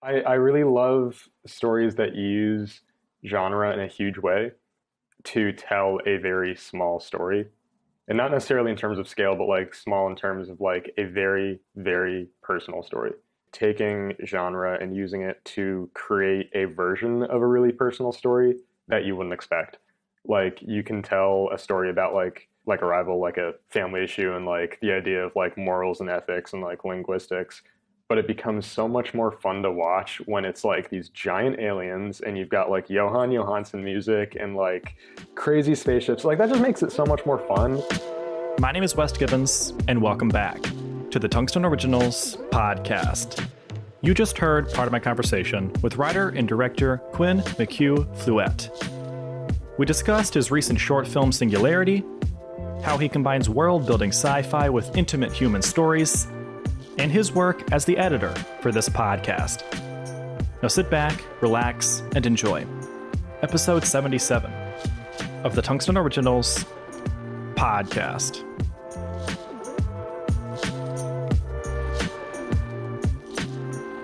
I really love stories that use genre in a huge way to tell a very small story. And not necessarily in terms of scale, but like small in terms of like a very, very personal story. Taking genre and using it to create a version of a really personal story that you wouldn't expect. Like you can tell a story about like Arrival, like a family issue and like the idea of like morals and ethics and like linguistics, but it becomes so much more fun to watch when it's like these giant aliens and you've got like Johan Johansson music and like crazy spaceships. Like that just makes it so much more fun. My name is West Gibbons, and welcome back to the Tungsten Originals podcast. You just heard part of my conversation with writer and director Quinn McHugh Fluet. We discussed his recent short film Singularity, how he combines world-building sci-fi with intimate human stories, and his work as the editor for this podcast. Now sit back, relax, and enjoy episode 77 of the Tungsten Originals podcast.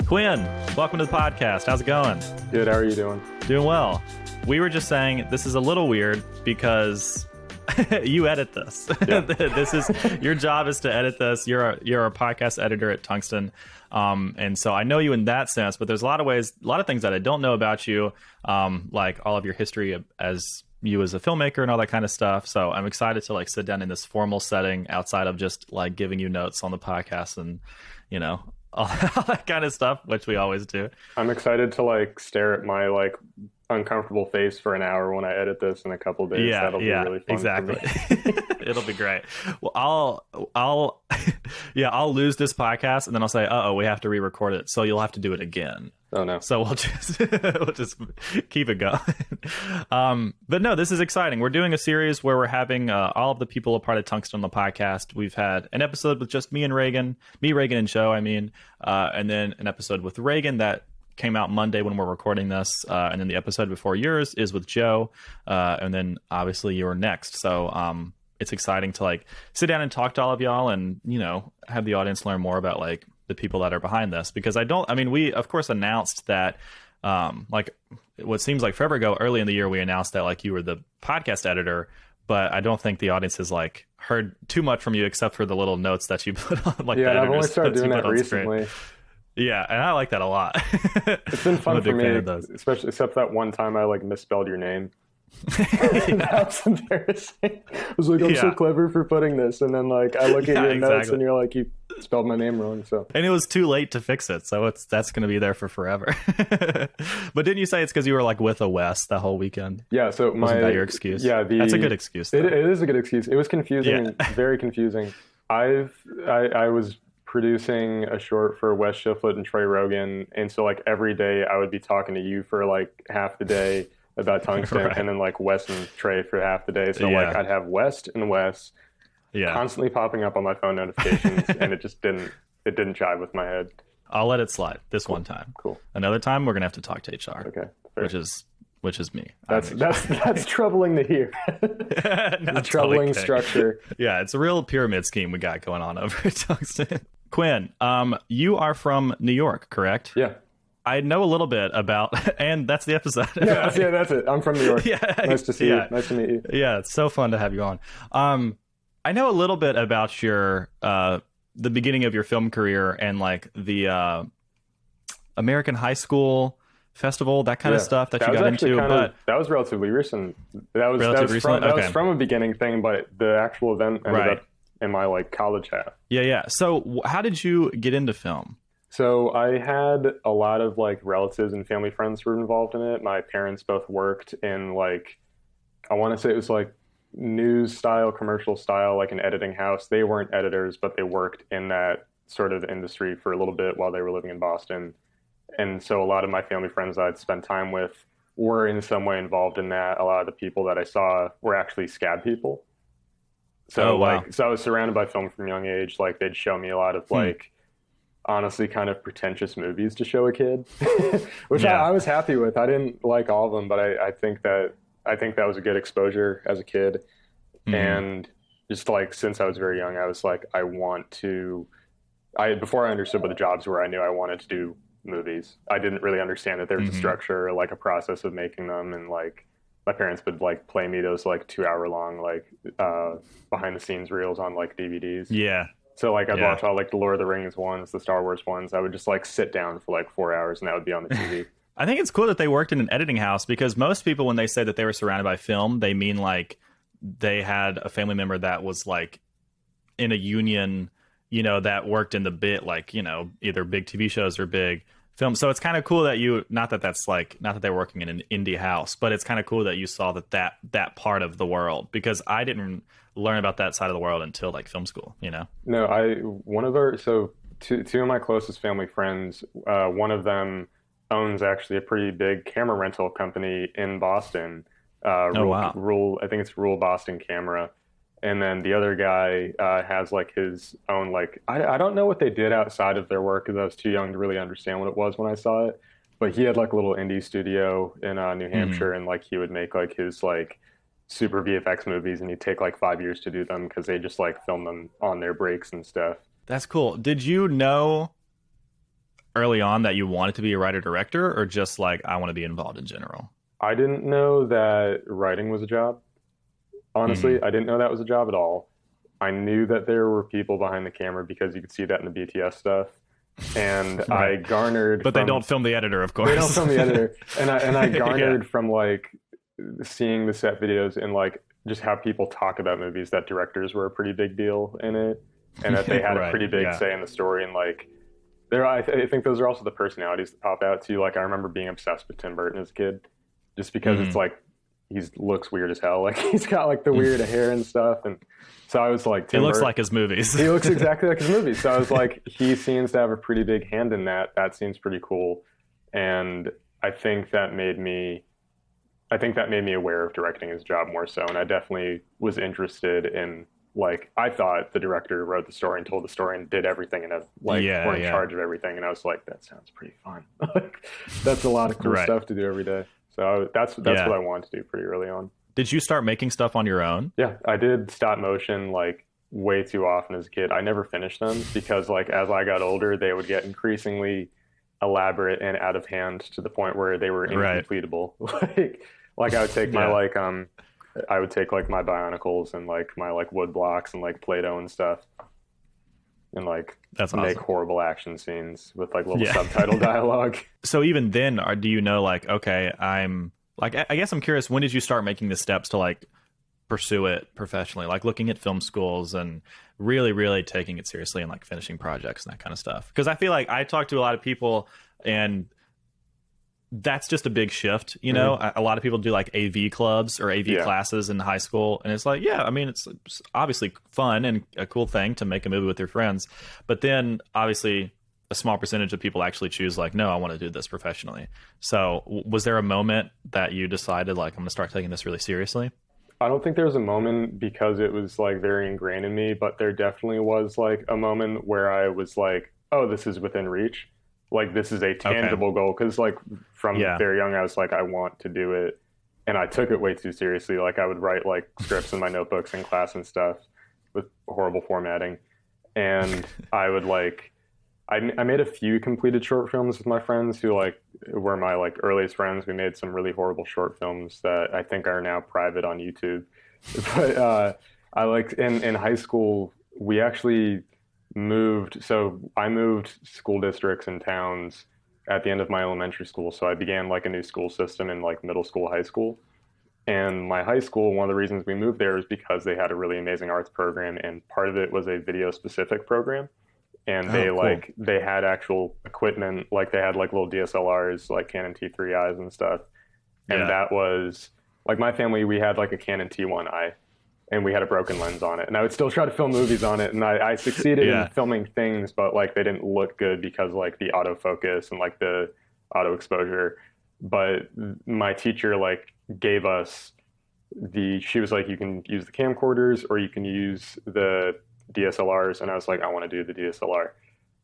Quinn, welcome to the podcast. How's it going? Good, how are you doing? Doing well. We were just saying this is a little weird because you edit this. Yeah. This is your job is to edit this. You're a podcast editor at Tungsten, and so I know you in that sense. But there's a lot of things that I don't know about you, like all of your history as you as a filmmaker and all that kind of stuff. So I'm excited to like sit down in this formal setting outside of just like giving you notes on the podcast and all that kind of stuff, which we always do. I'm excited to like stare at my like uncomfortable face for an hour when I edit this in a couple of days. That'll be really fun. Exactly. It'll be great. Well, I'll lose this podcast and then I'll say, we have to re-record it. So you'll have to do it again. Oh no. So we'll just keep it going. But no, this is exciting. We're doing a series where we're having all of the people a part of Tungsten on the podcast. We've had an episode with just me, Reagan and Joe, and then an episode with Reagan that came out Monday when we're recording this, and then the episode before yours is with Joe, and then obviously you're next. So it's exciting to like sit down and talk to all of y'all and have the audience learn more about like the people that are behind this, because we of course announced that like what seems like forever ago, early in the year, we announced that like you were the podcast editor, but I don't think the audience has like heard too much from you except for the little notes that you put on like I've only started doing that recently. Yeah, and I like that a lot. It's been fun for me, especially except that one time I like misspelled your name. That's embarrassing. I was like, I'm so clever for putting this, and then like I look at your notes and you're like, you spelled my name wrong. So and it was too late to fix it, so that's going to be there for forever. But didn't you say it's because you were like with a West the whole weekend? Yeah. So wasn't that your excuse? Yeah, that's a good excuse. It is a good excuse. It was confusing, very confusing. I was producing a short for Wes Shiflett and Trey Rogan, and so like every day I would be talking to you for like half the day about Tungsten, right, and then like Wes and Trey for half the day. So like I'd have West and Wes constantly popping up on my phone notifications, and it didn't jive with my head. I'll let it slide this one time. Cool. Another time we're gonna have to talk to HR. Okay. Fair. Which is me. That's troubling to hear. The troubling structure. Yeah, it's a real pyramid scheme we got going on over at Tungsten. Quinn, you are from New York, correct? Yeah. I know a little bit about, and that's the episode. Yeah, that's it. I'm from New York. Nice to see you. Nice to meet you. Yeah, it's so fun to have you on. I know a little bit about your the beginning of your film career and like the American High School Festival, that kind of stuff that you got into. But that was relatively recent. That was from a beginning thing, but the actual event ended up in my like college half. Yeah. So how did you get into film? So I had a lot of like relatives and family friends who were involved in it. My parents both worked in like, I want to say it was like news style, commercial style, like an editing house. They weren't editors, but they worked in that sort of industry for a little bit while they were living in Boston. And so a lot of my family friends I'd spent time with were in some way involved in that. A lot of the people that I saw were actually SCAD people. So so I was surrounded by film from a young age. Like they'd show me a lot of like, honestly kind of pretentious movies to show a kid, which I was happy with. I didn't like all of them, but I think that was a good exposure as a kid. And just like, since I was very young, I was like, before I understood what the jobs were, I knew I wanted to do movies. I didn't really understand that there was a Hmm. structure or like a process of making them, and like my parents would like play me those like 2 hour long like uh behind the scenes reels on like DVDs. Yeah. So like I'd Yeah. watch all like the Lord of the Rings ones, the Star Wars ones. I would just like sit down for like 4 hours and that would be on the TV. I think it's cool that they worked in an editing house because most people, when they say that they were surrounded by film, they mean like they had a family member that was like in a union, that worked in the bit, like, either big TV shows or big films. So it's kind of cool that not that they're working in an indie house, but it's kind of cool that you saw that part of the world, because I didn't learn about that side of the world until like film school. No, I one of our so two of my closest family friends, one of them owns actually a pretty big camera rental company in Boston. Oh, wow. I think it's Rule Boston Camera. And then the other guy has like his own like I don't know what they did outside of their work because I was too young to really understand what it was when I saw it. But he had like a little indie studio in New Hmm. Hampshire, and like he would make like his like super VFX movies, and he'd take like 5 years to do them because they just like film them on their breaks and stuff. That's cool. Did you know early on that you wanted to be a writer director, or just like I want to be involved in general? I didn't know that writing was a job. Hmm. Honestly, I didn't know that was a job at all. I knew that there were people behind the camera because you could see that in the BTS stuff. And I Right. garnered But they from don't film the editor, of they don't course. film the editor, and I Yeah. garnered from like seeing the set videos and like just how people talk about movies that directors were a pretty big deal in it, and that they had a Right. pretty big Yeah. say in the story. And like I think those are also the personalities that pop out too. Like I remember being obsessed with Tim Burton as a kid, just because it's Hmm. like he looks weird as hell. Like he's got like the weird hair and stuff, and so I was like He Tim looks Burton. like his movies. He looks exactly like his movies. So I was like, he seems to have a pretty big hand in that. That seems pretty cool. And I think that made me, I think that made me aware of directing as a job more so. And I definitely was interested in like, I thought the director wrote the story and told the story and did everything and like Yeah. were in Yeah. charge of everything. And I was like, that sounds pretty fun. Like, that's a lot of cool Right. stuff to do every day. So that's what Yeah. I wanted to do pretty early on. Did you start making stuff on your own? Yeah, I did stop motion like way too often as a kid. I never finished them because like as I got older, they would get increasingly elaborate and out of hand to the point where they were Right. incompletable. Like I would take my Yeah. I would take like my Bionicles and like my like wood blocks and like Play-Doh and stuff and like That's make awesome. horrible action scenes with like little Yeah. subtitle dialogue. So even then, do you know, like, okay, I'm like, I guess I'm curious, when did you start making the steps to like pursue it professionally, like looking at film schools and really, really taking it seriously and like finishing projects and that kind of stuff? Because I feel like I talk to a lot of people, and that's just a big shift. Mhm. A lot of people do like AV clubs or AV Yeah. classes in high school, and it's like, yeah, I mean, it's obviously fun and a cool thing to make a movie with your friends, but then obviously a small percentage of people actually choose like, no, I want to do this professionally. So was there a moment that you decided like, I'm going to start taking this really seriously? I don't think there was a moment because it was like very ingrained in me, but there definitely was like a moment where I was like, oh, this is within reach. Like this is a Okay. tangible goal. Because like from Yeah. very young, I was like, I want to do it. And I took it way too seriously. Like I would write like scripts in my notebooks in class and stuff with horrible formatting. And I would like, I made a few completed short films with my friends who like were my like earliest friends. We made some really horrible short films that I think are now private on YouTube. But I like in high school we actually moved. So I moved school districts and towns at the end of my elementary school. So I began like a new school system in like middle school, high school. And my high school, one of the reasons we moved there is because they had a really amazing arts program, and part of it was a video specific program, and Oh, cool. they had actual equipment, like they had like little DSLRs, like Canon T3Is and stuff. And Yeah. that was like my family, we had like a Canon T1i and we had a broken lens on it. And I would still try to film movies on it. And I succeeded in Yeah. filming things, but like they didn't look good because like the autofocus and like the auto exposure. But my teacher like gave us she was like, you can use the camcorders or you can use the DSLRs. And I was like, I want to do the DSLR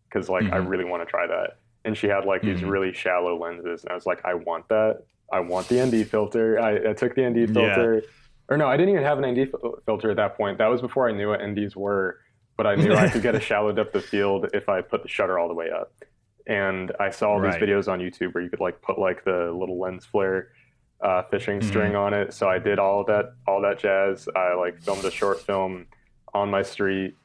because like I Hmm. really want to try that. And she had like these Hmm. really shallow lenses, and I was like, I want that. I want the ND filter. I took the ND Yeah. filter, or no, I didn't even have an ND filter at that point. That was before I knew what NDs were, but I knew I could get a shallow depth of field if I put the shutter all the way up. and I saw these Right. videos on YouTube where you could like put like the little lens flare fishing Hmm. string on it. So I did all that jazz. I like filmed a short film on my street,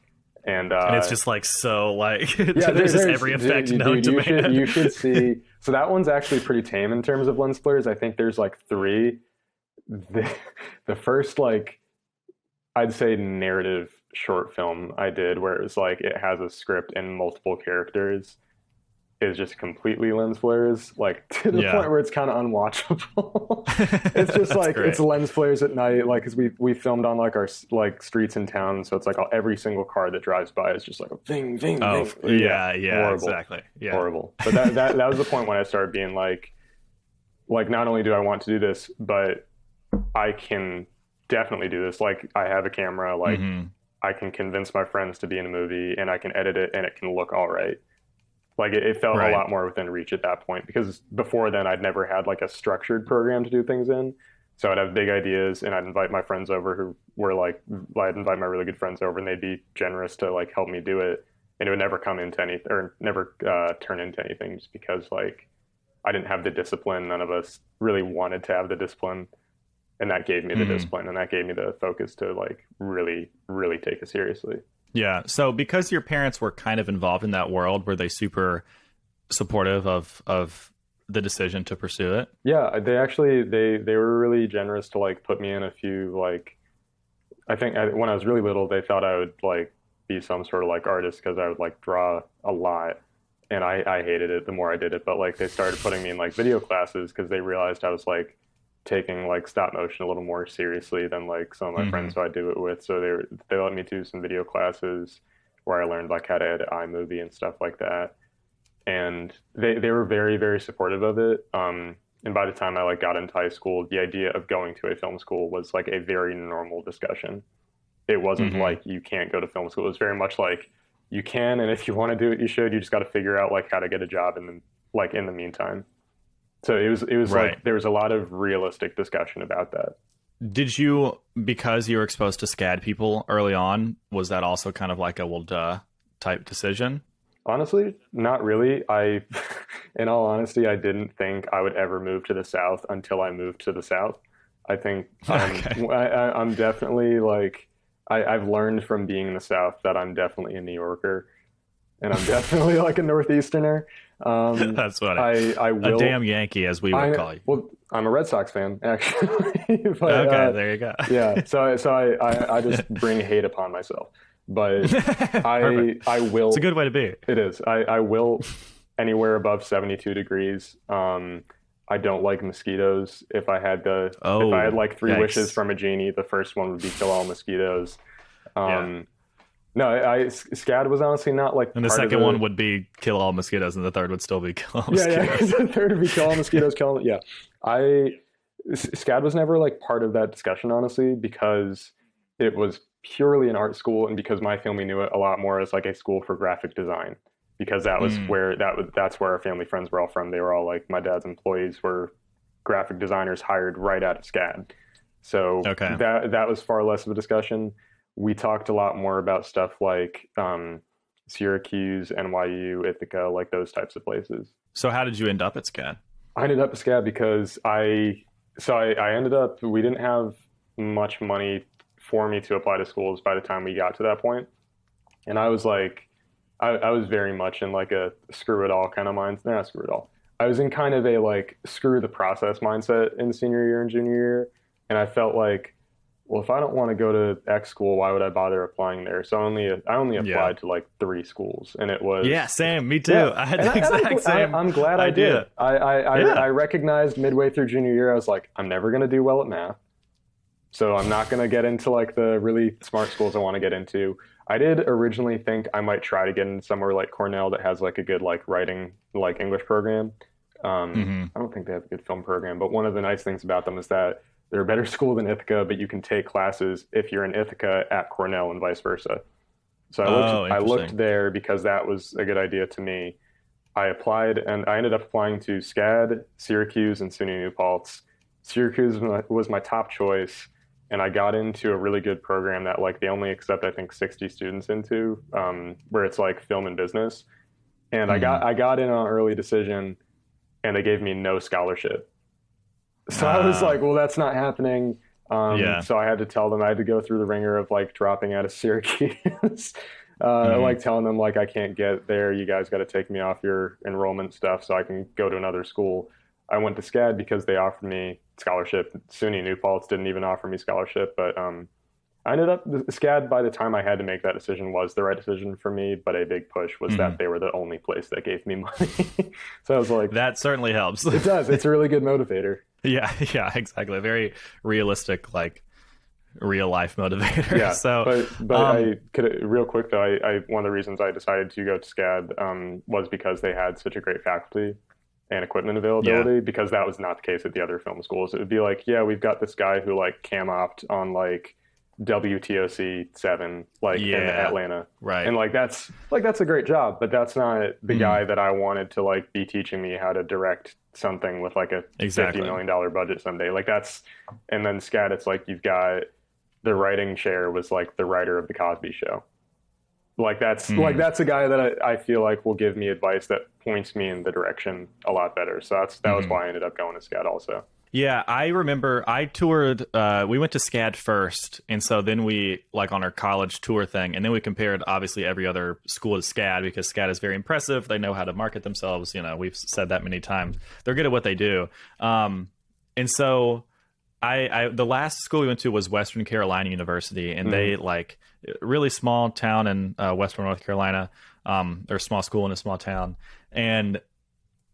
and And it's just like so like yeah, there's just there's every effect known dude, to you man. should see. So that one's actually pretty tame in terms of lens flares. I think there's like three. The, the first like I'd say narrative short film I did where it was like it has a script and multiple characters is just completely lens flares, like to the point Yeah. where it's kind of unwatchable. It's just That's like it's great. lens flares at night, like because we filmed on like our like streets in town, so it's like every single car that drives by is just like a ving ving Oh, ving. Yeah, yeah, yeah, horrible, exactly. Yeah. horrible. But that was the point when I started being like not only do I want to do this, but I can definitely do this. Like I have a camera, like Hmm. I can convince my friends to be in a movie, and I can edit it, and it can look all right. Like it felt a Right. lot more within reach at that point because before then I'd never had like a structured program to do things in. So I'd have big ideas and I'd invite my friends over who were like I'd invite my really good friends over and they'd be generous to like help me do it. And it would never come into anything or never turn into anything just because like I didn't have the discipline. None of us really wanted to have the discipline. And that gave me the Hmm. discipline and that gave me the focus to like really, really take it seriously. Yeah. So because your parents were kind of involved in that world, were they super supportive of the decision to pursue it? Yeah, they actually they were really generous to like put me in a few like I think when I was really little they thought I would like be some sort of like artist because I would like draw a lot and I hated it the more I did it but like they started putting me in like video classes because they realized I was like taking like stop motion a little more seriously than like some of my Hmm. friends who I do it with so they let me do some video classes where I learned like how to edit iMovie and stuff like that and they were very very supportive of it. And by the time I like got into high school, the idea of going to a film school was like a very normal discussion. It wasn't Hmm. like you can't go to film school. It was very much like you can, and if you want to do it, you should. You just got to figure out like how to get a job in the like in the meantime. So it was Right. like there was a lot of realistic discussion about that. Did you, because you were exposed to SCAD people early on, was that also kind of like a well duh type decision? Honestly, not really. In all honesty, I didn't think I would ever move to the South until I moved to the South. I think Okay. I'm definitely like, I've learned from being in the South that I'm definitely a New Yorker and I'm definitely like a Northeasterner. Um, That's funny. I A will, damn Yankee, as we would call you. well, I'm a Red Sox fan actually, but, Okay, there you go. yeah, I just bring hate upon myself, but Perfect. I It's a will good way to be. it is. I will anywhere above 72 degrees. I don't like mosquitoes. If I had Oh, like three wishes yikes. from a genie, the first one would be kill all mosquitoes. Yeah. Um, no, SCAD was honestly not like And the part of second one the. would be kill all mosquitoes, and the third would still be kill all Yeah, yeah. mosquitoes. The third would be kill all mosquitoes, kill all. Yeah, I SCAD was never like part of that discussion honestly because it was purely an art school and because my family knew it a lot more as like a school for graphic design because Mm, that's where our family friends were all from. They were all like my dad's employees were graphic designers hired right out of SCAD. So okay. that was far less of a discussion. We talked a lot more about stuff like Syracuse, NYU, Ithaca, like those types of places. So how did you end up at SCAD? I ended up at SCAD because I ended up we didn't have much money for me to apply to schools by the time we got to that point. And I was like I was very much in like a screw it all kind of mind. Not screw it all. I was in kind of a like screw the process mindset in senior year and junior year. And I felt like, well, if I don't want to go to X school, why would I bother applying there? So I only Yeah. applied to like three schools, and it Yeah, was same. Me too. yeah. I had the exact same I'm glad I did. idea. Yeah. I recognized midway through junior year, I was like, I'm never going to do well at math. So I'm not going to get into like the really smart schools I want to get into. I did originally think I might try to get into somewhere like Cornell that has like a good like writing like English program. Hmm. I don't think they have a good film program, but one of the nice things about them is that they're a better school than Ithaca, but you can take classes if you're in Ithaca at Cornell and vice versa. So Oh, I looked interesting. there because that was a good idea to me. I applied and I ended up applying to SCAD, Syracuse, and SUNY New Paltz. Syracuse was my top choice, and I got into a really good program that like they only accept I think 60 students into, where it's like film and business. and Hmm. I got in on early decision, and they gave me no scholarship. So I was Uh, like, well, that's not happening. yeah. So I had to tell them I had to go through the ringer of like dropping out of Syracuse, Hmm. like telling them like I can't get there. You guys got to take me off your enrollment stuff so I can go to another school. I went to SCAD because they offered me scholarship. SUNY New Paltz didn't even offer me scholarship, but I ended up SCAD by the time I had to make that decision was the right decision for me. But a big push was that Hmm. they were the only place that gave me money. So I was like, That certainly helps. it does. It's a really good motivator. Yeah, yeah, exactly. A very realistic, like real life motivator. Yeah, So, but um, I could real quick though. I one of the reasons I decided to go to SCAD was because they had such a great faculty and equipment yeah, availability. Because that was not the case at the other film schools. It would be like, yeah, we've got this guy who like cam opt on like WTOC 7 like in yeah, Atlanta, right, and that's a great job, but that's not the mm, guy that I wanted to like be teaching me how to direct something with like a $50 exactly. million budget someday. Like that's, and then SCAD, it's like you've got the writing chair was like the writer of the Cosby Show. Mm, That's a guy that I feel like will give me advice that points me in the direction a lot better. So that was hmm. why I ended up going to SCAD also. Yeah, I remember I toured. We went to SCAD first, and so then we like on our college tour thing, and then we compared obviously every other school to SCAD because SCAD is very impressive. They know how to market themselves. You know, we've said that many times. They're good at what they do. And so the last school we went to was Western Carolina University, and Mm-hmm. they like really small town in Western North Carolina. They're a small school in a small town, and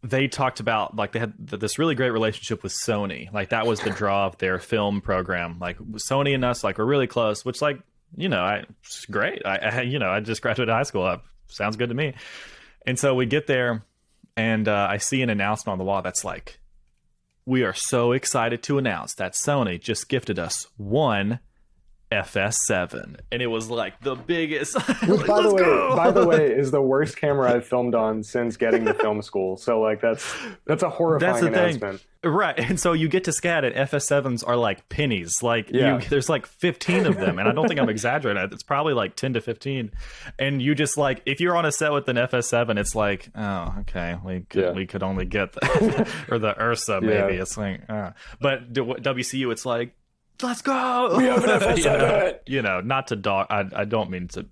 they talked about like they had this really great relationship with Sony. Like that was the draw of their film program. Like Sony and us, like we're really close. Which like it's great. I just graduated high school. Sounds good to me. And so we get there, and I see an announcement on the wall that's like, "We are so excited to announce that Sony just gifted us one FS7," and it was like the biggest. Which, Like, let's by the go. way, is the worst camera I've filmed on since getting to film school. So like that's a That's horrifying the thing. announcement. Right. And so you get to SCAD and FS7s are like pennies. Like Yeah, there's like 15 of them. And I don't think I'm exaggerating. It's probably like 10 to 15. And you just like, if you're on a set with an FS7, it's like, oh, okay, yeah, we could only get the, or the Ursa yeah. maybe. It's like, but WCU, it's like, let's go. We have an FS7. Not to dog. I don't mean to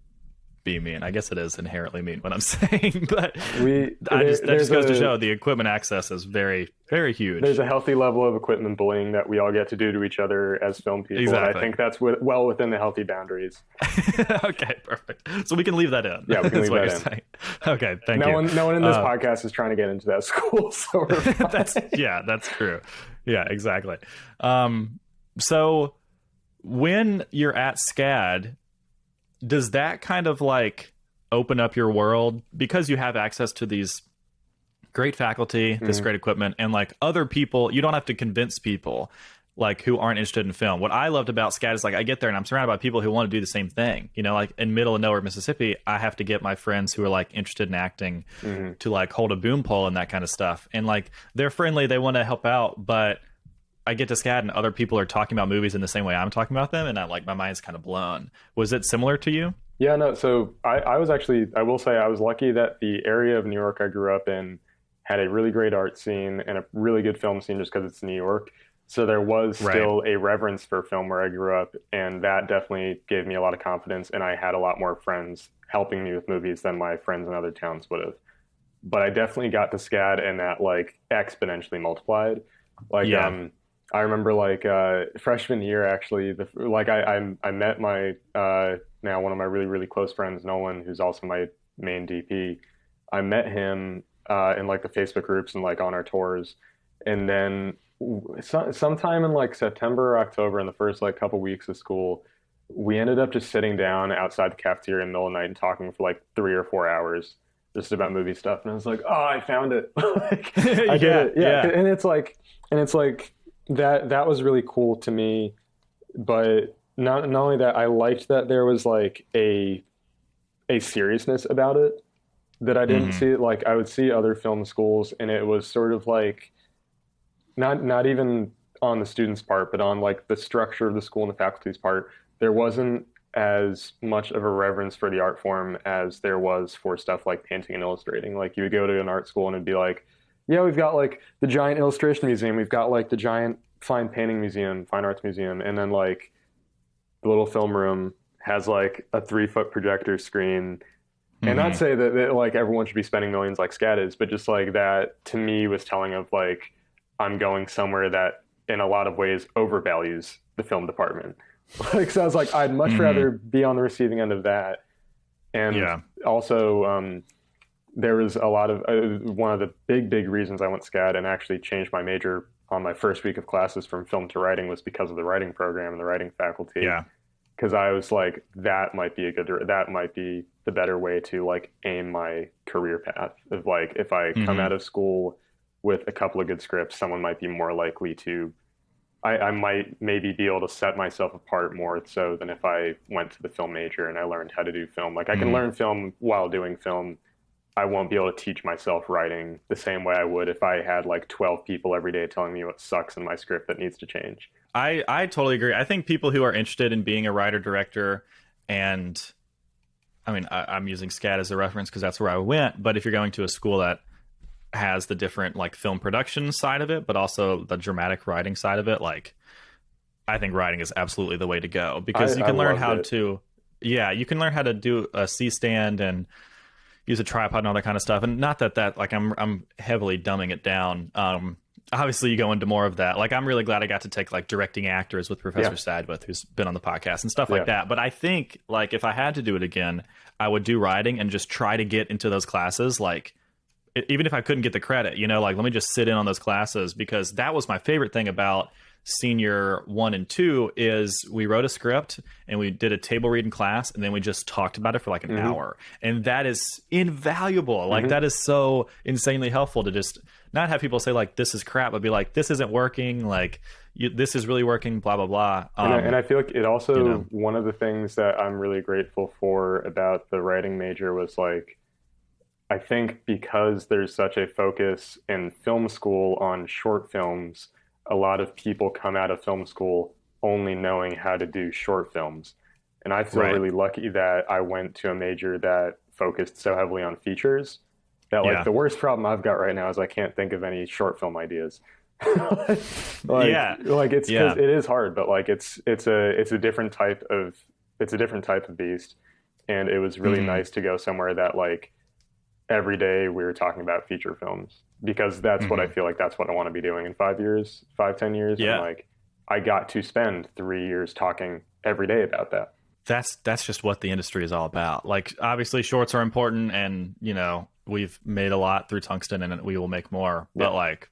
be mean. I guess it is inherently mean what I'm saying, but that just goes to show the equipment access is very, very There's huge. a healthy level of equipment bullying that we all get to do to each other as film people, and I Exactly. think that's well within the healthy boundaries. Okay, perfect. So we can leave that in. Yeah, we can That's leave what that you're in. saying. Okay, thank No you. one, no one in this podcast is trying to get into that school, so we're That's fine. yeah, that's true. Yeah, exactly. So when you're at SCAD, does that kind of like open up your world because you have access to these great faculty, this Mhm. great equipment, and like other people? You don't have to convince people like who aren't interested in film. What I loved about SCAD is like I get there and I'm surrounded by people who want to do the same thing. Like in middle of nowhere, Mississippi, I have to get my friends who are like interested in acting Mhm. to like hold a boom pole and that kind of stuff. And like they're friendly, they want to help out, but I get to SCAD and other people are talking about movies in the same way I'm talking about them, and I like my mind's kind of blown. Was it similar to you? Yeah, no. So I was actually, I will say, I was lucky that the area of New York I grew up in had a really great art scene and a really good film scene just because it's New York. So there was Right. still a reverence for film where I grew up, and that definitely gave me a lot of confidence. And I had a lot more friends helping me with movies than my friends in other towns would have. But I definitely got to SCAD, and that like exponentially multiplied. Like Yeah. I remember like freshman year actually, I met my now one of my really close friends, Nolan, who's also my main DP. I met him in like the Facebook groups and like on our tours, and then sometime in like September or October, in the first like couple weeks of school, we ended up just sitting down outside the cafeteria in the middle of the night and talking for like 3 or 4 hours just about movie stuff. And I was like, oh, I found it. Like, I did Yeah. it. Yeah. Yeah. And it's like that was really cool to me. But not only that, I liked that there was like a seriousness about it that I didn't Hmm. see. Like I would see other film schools, and it was sort of like not even on the students' part, but on like the structure of the school and the faculty's part. There wasn't as much of a reverence for the art form as there was for stuff like painting and illustrating. Like you would go to an art school and it'd be like, yeah, we've got like the giant illustration museum, we've got like the giant fine painting museum, fine arts museum, and then like the little film room has like a 3 foot projector screen. And not say that like everyone should be spending millions like SCAD is, but just like that to me was telling of like I'm going somewhere that in a lot of ways overvalues the film department. Like, so I was like, I'd much rather be on the receiving end of that. And also, there was a lot of one of the big reasons I went SCAD and actually changed my major on my first week of classes from film to writing was because of the writing program and the writing faculty. Yeah. Because I was like, that might be the better way to like aim my career path. Of like, if I come out of school with a couple of good scripts, someone might be more likely to, I might maybe be able to set myself apart more so than if I went to the film major and I learned how to do film. Like I can learn film while doing film. I won't be able to teach myself writing the same way I would if I had like 12 people every day telling me what sucks in my script that needs to change. I totally agree. I think people who are interested in being a writer director, and I mean, I'm using SCAD as a reference because that's where I went. But if you're going to a school that has the different like film production side of it, but also the dramatic writing side of it, like I think writing is absolutely the way to go because you can learn how to, you can learn how to do a C-stand and use a tripod and all that kind of stuff. And not that like I'm heavily dumbing it down. Obviously you go into more of that. Like I'm really glad I got to take like directing actors with Professor Sadwith, who's been on the podcast and stuff like that. But I think like if I had to do it again, I would do writing and just try to get into those classes. Like even if I couldn't get the credit, you know, like let me just sit in on those classes because that was my favorite thing about senior 1 and 2 is we wrote a script and we did a table read in class and then we just talked about it for like an hour. And that is invaluable. Like that is so insanely helpful to just not have people say like, this is crap, but be like, this isn't working. Like this is really working, blah, blah, blah. And I feel like it also, one of the things that I'm really grateful for about the writing major was like, I think because there's such a focus in film school on short films, a lot of people come out of film school only knowing how to do short films. And I feel really lucky that I went to a major that focused so heavily on features that like the worst problem I've got right now is I can't think of any short film ideas. Like it's because it is hard, but like it's a different type of beast. And it was really nice to go somewhere that like every day we were talking about feature films because that's what I feel like that's what I want to be doing in 5 years, 5-10 years. And like I got to spend 3 years talking every day about that. That's just what the industry is all about. Like obviously shorts are important and you know, we've made a lot through Tungsten and we will make more, but like,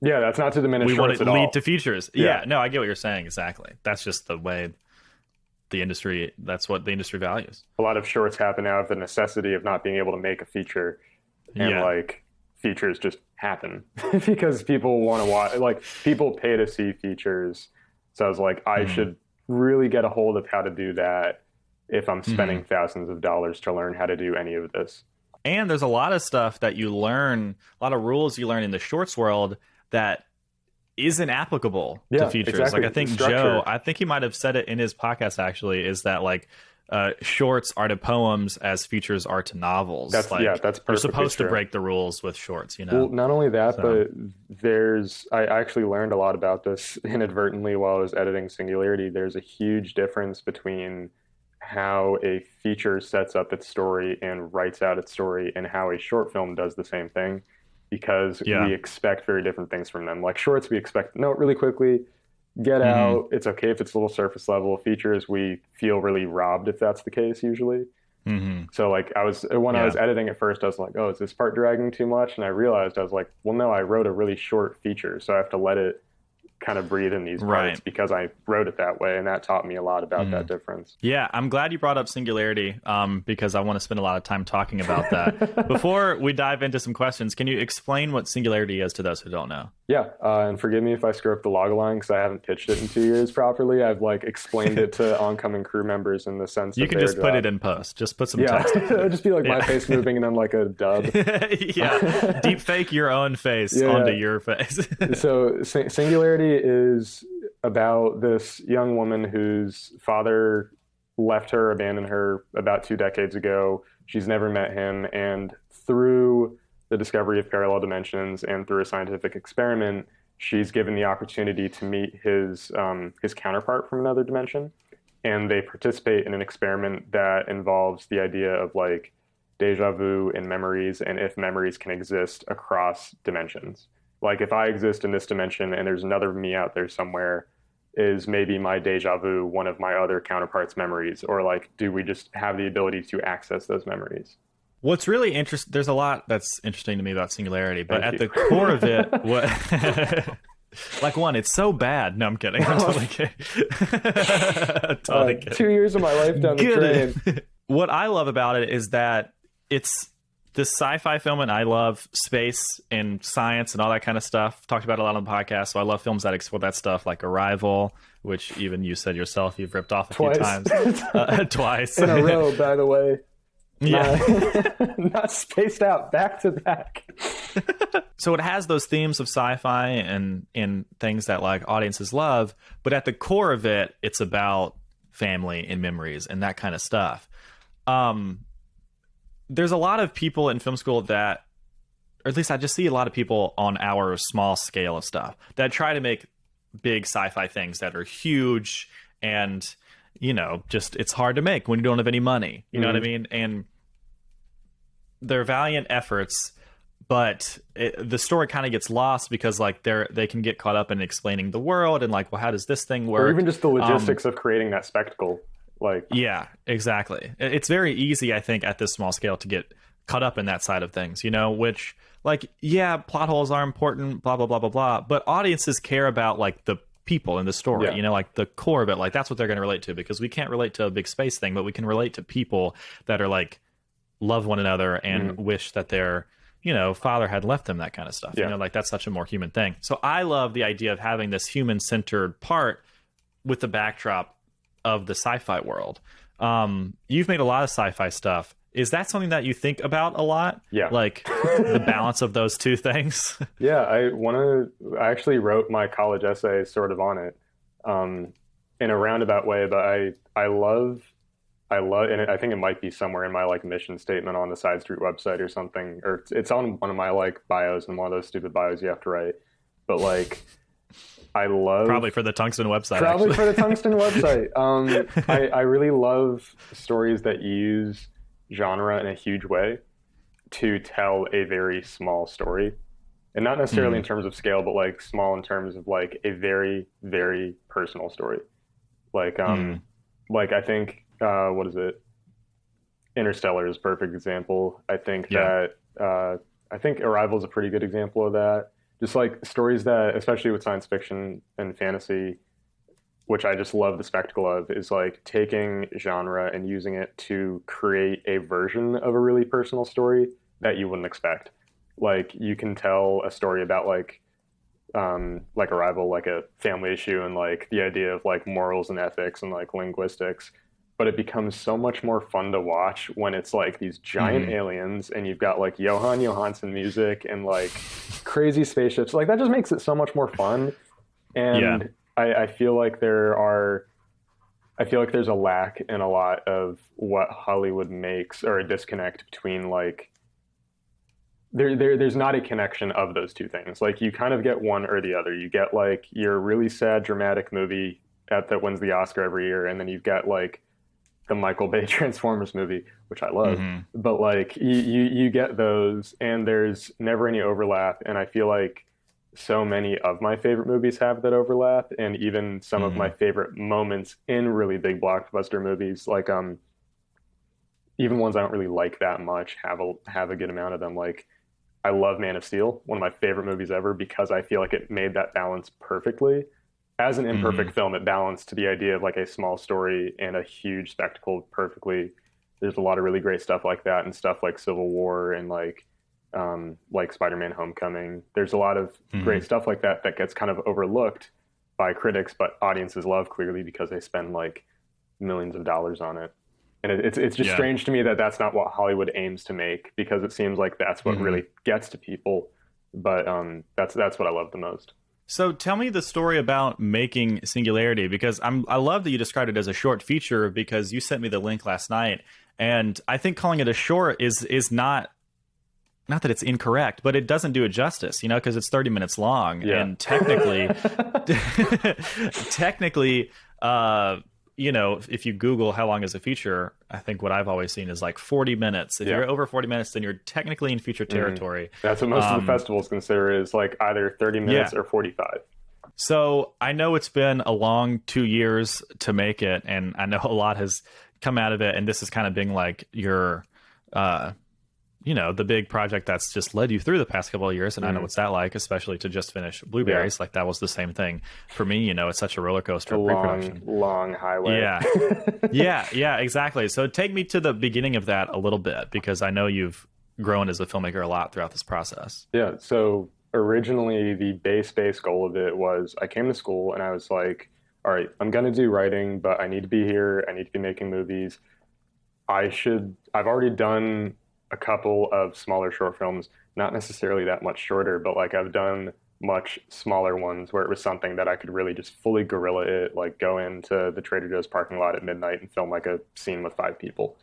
that's not to diminish we shorts want to at lead all. to features. No, I get what you're saying. Exactly. That's just the way the industry, that's what the industry values. A lot of shorts happen out of the necessity of not being able to make a feature and like features just happen because people want to watch, like people pay to see features. So I was like, I should really get a hold of how to do that if I'm spending thousands of dollars to learn how to do any of this. And there's a lot of stuff that you learn, a lot of rules you learn in the shorts world that isn't applicable to features. Exactly. Like I think Joe, I think he might have said it in his podcast actually, is that like shorts are to poems as features are to novels. That's like, that's perfectly you're supposed true. to break the rules with shorts, you know? Well, not only that, but I actually learned a lot about this inadvertently while I was editing Singularity. There's a huge difference between how a feature sets up its story and writes out its story and how a short film does the same thing, because we expect very different things from them. Like shorts, we expect note really quickly, get out. It's okay if it's a little surface level. Features, we feel really robbed if that's the case usually. So like I was editing at first, I was like, oh, is this part dragging too much? And I realized I was like, well, no, I wrote a really short feature, so I have to let it kind of breathe in these parts because I wrote it that way, and that taught me a lot about that difference. Yeah, I'm glad you brought up Singularity because I want to spend a lot of time talking about that. Before we dive into some questions, can you explain what Singularity is to those who don't know? Yeah, and forgive me if I screw up the log line because I haven't pitched it in 2 years properly. I've like explained it to oncoming crew members in the sense you can just put it in post. Just put some text. It'll just be like my face moving and then like a dub. Deep fake your own face onto your face. So Singularity is about this young woman whose father left her, abandoned her about 2 decades ago. She's never met him, and through the discovery of parallel dimensions and through a scientific experiment, she's given the opportunity to meet his counterpart from another dimension, and they participate in an experiment that involves the idea of like deja vu and memories, and if memories can exist across dimensions. Like if I exist in this dimension and there's another me out there somewhere, is maybe my deja vu one of my other counterparts' memories, or like do we just have the ability to access those memories? What's really interesting, there's a lot that's interesting to me about Singularity, but at the core of it, what like one, it's so bad. No, I'm kidding. I'm totally kidding. Totally kidding. 2 years of my life down the drain. What I love about it is that it's this sci-fi film, and I love space and science and all that kind of stuff. Talked about it a lot on the podcast, so I love films that explore that stuff, like Arrival, which even you said yourself you've ripped off a few times. Twice. In a row, by the way. Yeah. Not spaced out, back to back. So it has those themes of sci-fi and things that like audiences love, but at the core of it, it's about family and memories and that kind of stuff. There's a lot of people in film school that, or at least I just see a lot of people on our small scale of stuff that try to make big sci-fi things that are huge and, you know, just it's hard to make when you don't have any money. You know what I mean? And they're valiant efforts, but the story kind of gets lost because like they can get caught up in explaining the world and like, well, how does this thing work? Or even just the logistics of creating that spectacle. Like, yeah, exactly. It's very easy, I think, at this small scale to get caught up in that side of things, you know, which like, yeah, plot holes are important, blah, blah, blah, blah, blah. But audiences care about like the people in the story, you know, like the core of it. Like that's what they're going to relate to, because we can't relate to a big space thing, but we can relate to people that are like love one another and wish that their, you know, father had left them, that kind of stuff. You know, like that's such a more human thing. So I love the idea of having this human centered part with the backdrop of the sci-fi world. You've made a lot of sci-fi stuff. Is that something that you think about a lot? Yeah. Like the balance of those two things? Yeah, I actually wrote my college essay sort of on it, in a roundabout way, but I love, and I think it might be somewhere in my like mission statement on the Side Street website or something, or it's on one of my like bios and one of those stupid bios you have to write. But like, I love probably for the Tungsten website. Probably actually. for the Tungsten website. I really love stories that use genre in a huge way to tell a very small story, and not necessarily in terms of scale, but like small in terms of like a very, very personal story. Like like I think what is it? Interstellar is a perfect example. I think that I think Arrival is a pretty good example of that. Just like stories that, especially with science fiction and fantasy, which I just love the spectacle of, is like taking genre and using it to create a version of a really personal story that you wouldn't expect. Like you can tell a story about like Arrival, like a family issue and like the idea of like morals and ethics and like linguistics, but it becomes so much more fun to watch when it's like these giant aliens and you've got like Johan Johansson music and like crazy spaceships. Like that just makes it so much more fun. And I feel like there's a lack in a lot of what Hollywood makes, or a disconnect between like there's not a connection of those two things. Like you kind of get one or the other. You get like your really sad dramatic movie that wins the Oscar every year, and then you've got like the Michael Bay Transformers movie, which I love. But like you get those, and there's never any overlap. And I feel like so many of my favorite movies have that overlap, and even some of my favorite moments in really big blockbuster movies, like even ones I don't really like that much, have a good amount of them. Like I love Man of Steel, one of my favorite movies ever, because I feel like it made that balance perfectly. As an imperfect film, it balanced to the idea of like a small story and a huge spectacle perfectly. There's a lot of really great stuff like that, and stuff like Civil War and like Spider-Man Homecoming. There's a lot of great stuff like that that gets kind of overlooked by critics, but audiences love clearly because they spend like millions of dollars on it. And it's just strange to me that that's not what Hollywood aims to make, because it seems like that's what really gets to people. But that's what I love the most. So tell me the story about making Singularity, because I love that you described it as a short feature, because you sent me the link last night, and I think calling it a short is not that it's incorrect, but it doesn't do it justice, because it's 30 minutes long. Yeah. And technically, technically, if you Google how long is a feature, I think what I've always seen is like 40 minutes. If you're over 40 minutes, then you're technically in feature territory. That's what most of the festivals consider, is like either 30 minutes or 45. So I know it's been a long 2 years to make it, and I know a lot has come out of it, and this has kind of been like your the big project that's just led you through the past couple of years. And I know what's that like, especially to just finish Blueberries. Like, that was the same thing for me. It's such a roller coaster of pre-production. Long highway. Yeah. yeah, exactly. So take me to the beginning of that a little bit, because I know you've grown as a filmmaker a lot throughout this process. Yeah. So originally the base goal of it was, I came to school and I was like, all right, I'm going to do writing, but I need to be here. I need to be making movies. I've already done a couple of smaller short films, not necessarily that much shorter, but like I've done much smaller ones where it was something that I could really just fully guerrilla it, like go into the Trader Joe's parking lot at midnight and film like a scene with 5 people.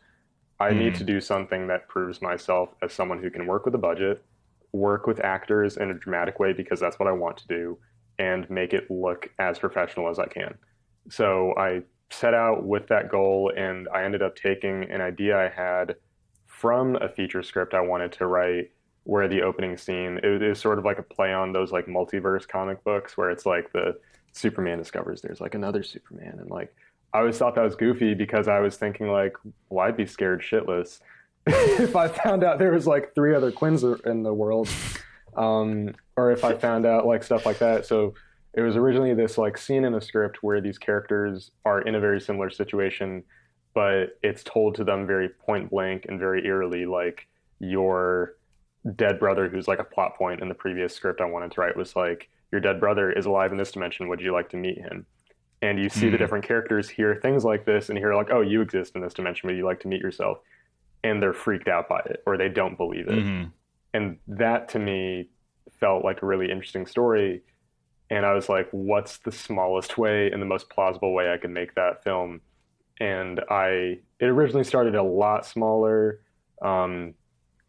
I need to do something that proves myself as someone who can work with a budget, work with actors in a dramatic way, because that's what I want to do, and make it look as professional as I can. So I set out with that goal, and I ended up taking an idea I had from a feature script I wanted to write, where the opening scene, it is sort of like a play on those like multiverse comic books where it's like the Superman discovers there's like another Superman. And like, I always thought that was goofy, because I was thinking like, well, I'd be scared shitless if I found out there was like 3 other Quinns in the world. Or if I found out like stuff like that. So it was originally this like scene in a script where these characters are in a very similar situation, but it's told to them very point blank and very eerily, like, your dead brother, who's like a plot point in the previous script I wanted to write, was like, your dead brother is alive in this dimension. Would you like to meet him? And you see the different characters hear things like this and hear like, oh, you exist in this dimension. Would you like to meet yourself? And they're freaked out by it, or they don't believe it. And that to me felt like a really interesting story. And I was like, what's the smallest way and the most plausible way I can make that film? And it originally started a lot smaller, and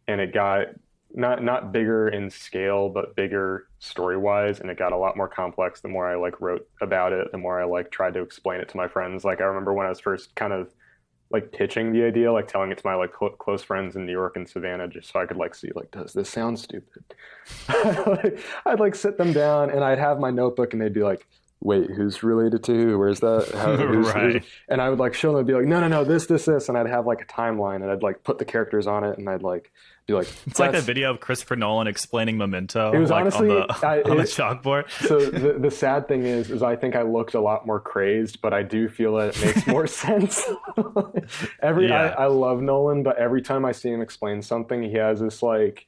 it got not bigger in scale, but bigger story-wise, and it got a lot more complex the more I like wrote about it, the more I like tried to explain it to my friends. Like, I remember when I was first kind of like pitching the idea, like telling it to my like close friends in New York and Savannah, just so I could like see, like, does this sound stupid? I'd like sit them down and I'd have my notebook and they'd be like, wait, who's related to who? Where's that? Who's? And I would like show them and be like, no, this. And I'd have like a timeline and I'd like put the characters on it and I'd like be like, it's like that video of Christopher Nolan explaining Memento. It was like honestly on the chalkboard. So the sad thing is I think I looked a lot more crazed, but I do feel that it makes more sense. I love Nolan, but every time I see him explain something, he has this like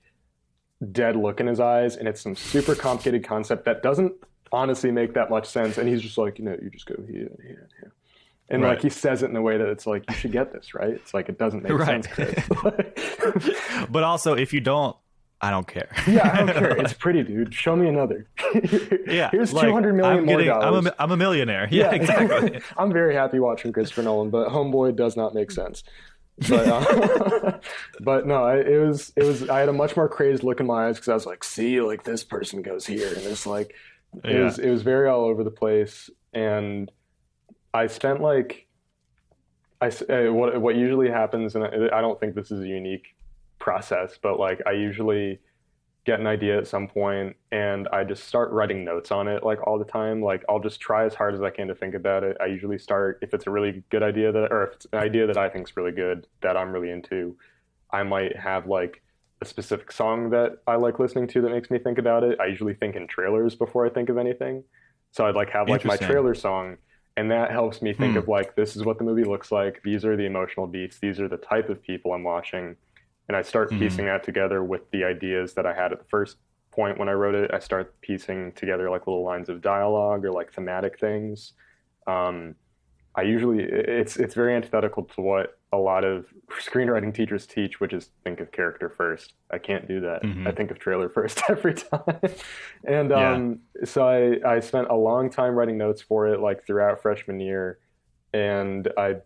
dead look in his eyes, and it's some super complicated concept that doesn't honestly make that much sense. And he's just like, you just go here and here and here. And like he says it in a way that it's like, you should get this, right? It's like, it doesn't make sense, Chris. But also, if you don't, I don't care. Yeah, I don't care. It's pretty, dude. Show me another. Here's like, 200 million more dollars. I'm a millionaire. Yeah, exactly. I'm very happy watching Christopher Nolan, but Homeboy does not make sense. But but no, it was I had a much more crazed look in my eyes, because I was like, see, like this person goes here, and it's like it was very all over the place. And I spent like what usually happens, and I don't think this is a unique process, but like I usually get an idea at some point and I just start writing notes on it like all the time. Like, I'll just try as hard as I can to think about it. I usually start, if it's a really good idea or if it's an idea that I think is really good, that I'm really into, I might have like a specific song that I like listening to that makes me think about it. I usually think in trailers before I think of anything. So I'd like have like my trailer song, and that helps me think of like, this is what the movie looks like. These are the emotional beats. These are the type of people I'm watching. And I start piecing that together with the ideas that I had at the first point when I wrote it. I start piecing together like little lines of dialogue or like thematic things. I usually it's very antithetical to what a lot of screenwriting teachers teach, which is think of character first. I can't do that. I Hmm. think of trailer first every time. And Yeah. so I spent a long time writing notes for it, like throughout freshman year, and I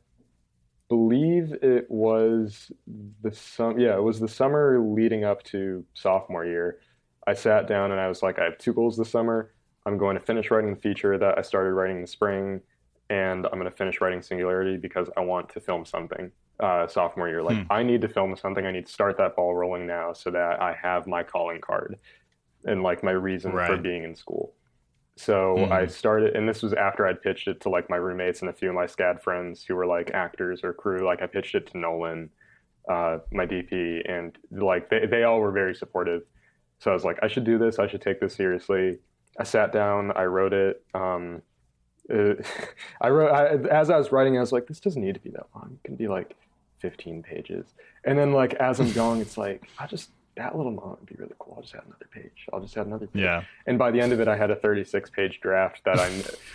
believe it was it was the summer leading up to sophomore year. I sat down and I was like, I have two goals this summer. I'm going to finish writing the feature that I started writing in the spring, and I'm going to finish writing Singularity because I want to film something sophomore year. Like, Hmm. I need to film something. I need to start that ball rolling now so that I have my calling card and like my reason for Right. being in school. So I Hmm. started, and this was after I'd pitched it to like my roommates and a few of my SCAD friends who were like actors or crew. Like I pitched it to Nolan, my DP, and like they all were very supportive. So I was like, I should do this. I should take this seriously. I sat down, I wrote it. Uh, as I was writing, I was like, this doesn't need to be that long. It can be like 15 pages. And then like as I'm going, it's like, that little moment would be really cool. I'll just add another page. I'll just add another page. Yeah. And by the end of it, I had a 36-page draft that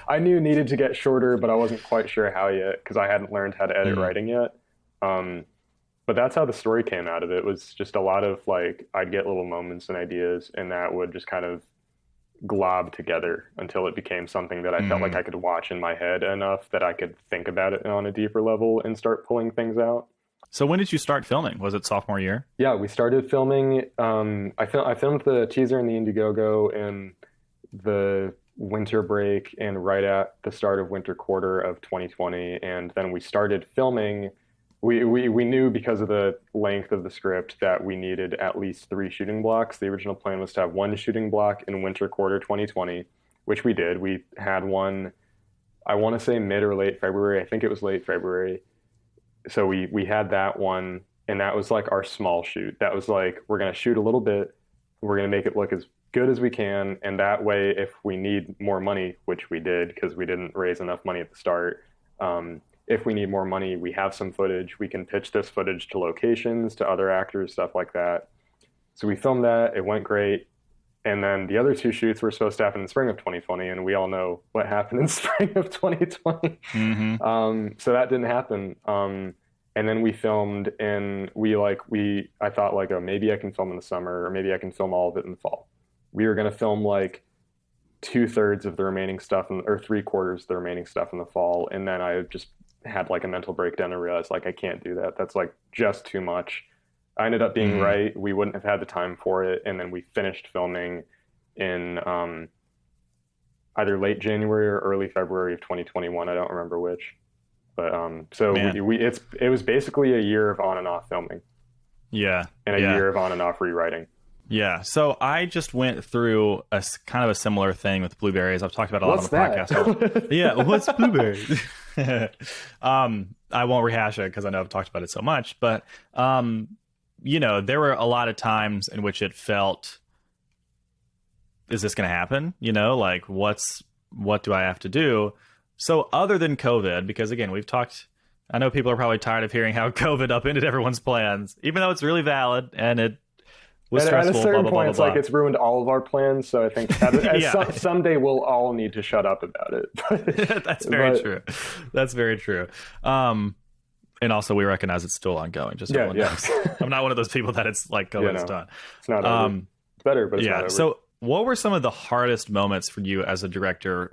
I knew needed to get shorter, but I wasn't quite sure how yet because I hadn't learned how to edit Hmm. writing yet. Um, but that's how the story came out of it. It was just a lot of like I'd get little moments and ideas, and that would just kind of glob together until it became something that I felt like Hmm. I could watch in my head enough that I could think about it on a deeper level and start pulling things out. So when did you start filming? Was it sophomore year? Yeah, we started filming. I filmed the teaser and the Indiegogo in the winter break and right at the start of winter quarter of 2020, and then we started filming. We knew because of the length of the script that we needed at least three shooting blocks. The original plan was to have one shooting block in winter quarter 2020, which we did. We had one, I want to say mid or late February. I think it was late February. So we had that one, and that was like our small shoot. That was like we're gonna shoot a little bit, we're gonna make it look as good as we can, and that way, if we need more money, which we did because we didn't raise enough money at the start, if we need more money, we have some footage. We can pitch this footage to locations, to other actors, stuff like that. So we filmed that. It went great. And then the other two shoots were supposed to happen in spring of 2020, and we all know what happened in spring of 2020. Hmm. So that didn't happen. And then we filmed, and I thought like, oh, maybe I can film in the summer, or maybe I can film all of it in the fall. We were gonna film like two-thirds of the remaining stuff, or three-quarters of the remaining stuff in the fall, and then I just had like a mental breakdown and realized like I can't do that. That's like just too much. I ended up being Hmm. right. We wouldn't have had the time for it, and then we finished filming in either late January or early February of 2021. I don't remember which. But so Man. it was basically a year of on and off filming Yeah. and a Yeah. year of on and off rewriting. Yeah. So I just went through kind of a similar thing with blueberries. I've talked about it a lot on What's the podcast. that? Yeah. What's blueberries? I won't rehash it because I know I've talked about it so much, but there were a lot of times in which it felt, is this going to happen? Like what do I have to do? So other than COVID, because again, I know people are probably tired of hearing how COVID upended everyone's plans, even though it's really valid and it was At a stressful, blah, certain blah, blah, point, blah, it's like blah. it's ruined all of our plans. So I think Yeah. someday we'll all need to shut up about it. That's very But true. That's very true. And also we recognize it's still ongoing, just so yeah, everyone yeah, knows. I'm not one of those people that it's like yeah. COVID is No, done. it's not over. It's better, but it's not Yeah. over. So what were some of the hardest moments for you as a writer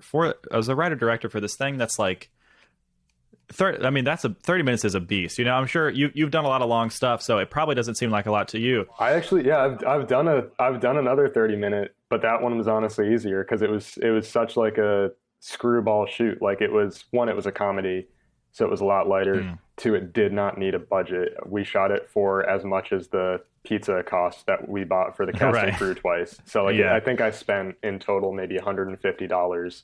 director for this thing that's like 30, I mean, 30 minutes is a beast. I'm sure you've done a lot of long stuff, so it probably doesn't seem like a lot to you. I actually, yeah, I've done another 30-minute, but that one was honestly easier because it was such like a screwball shoot. Like it was a comedy, so it was a lot lighter. Mm. Two, it did not need a budget. We shot it for as much as the pizza cost that we bought for the cast and Right. crew twice. So like Yeah. I think I spent in total maybe $150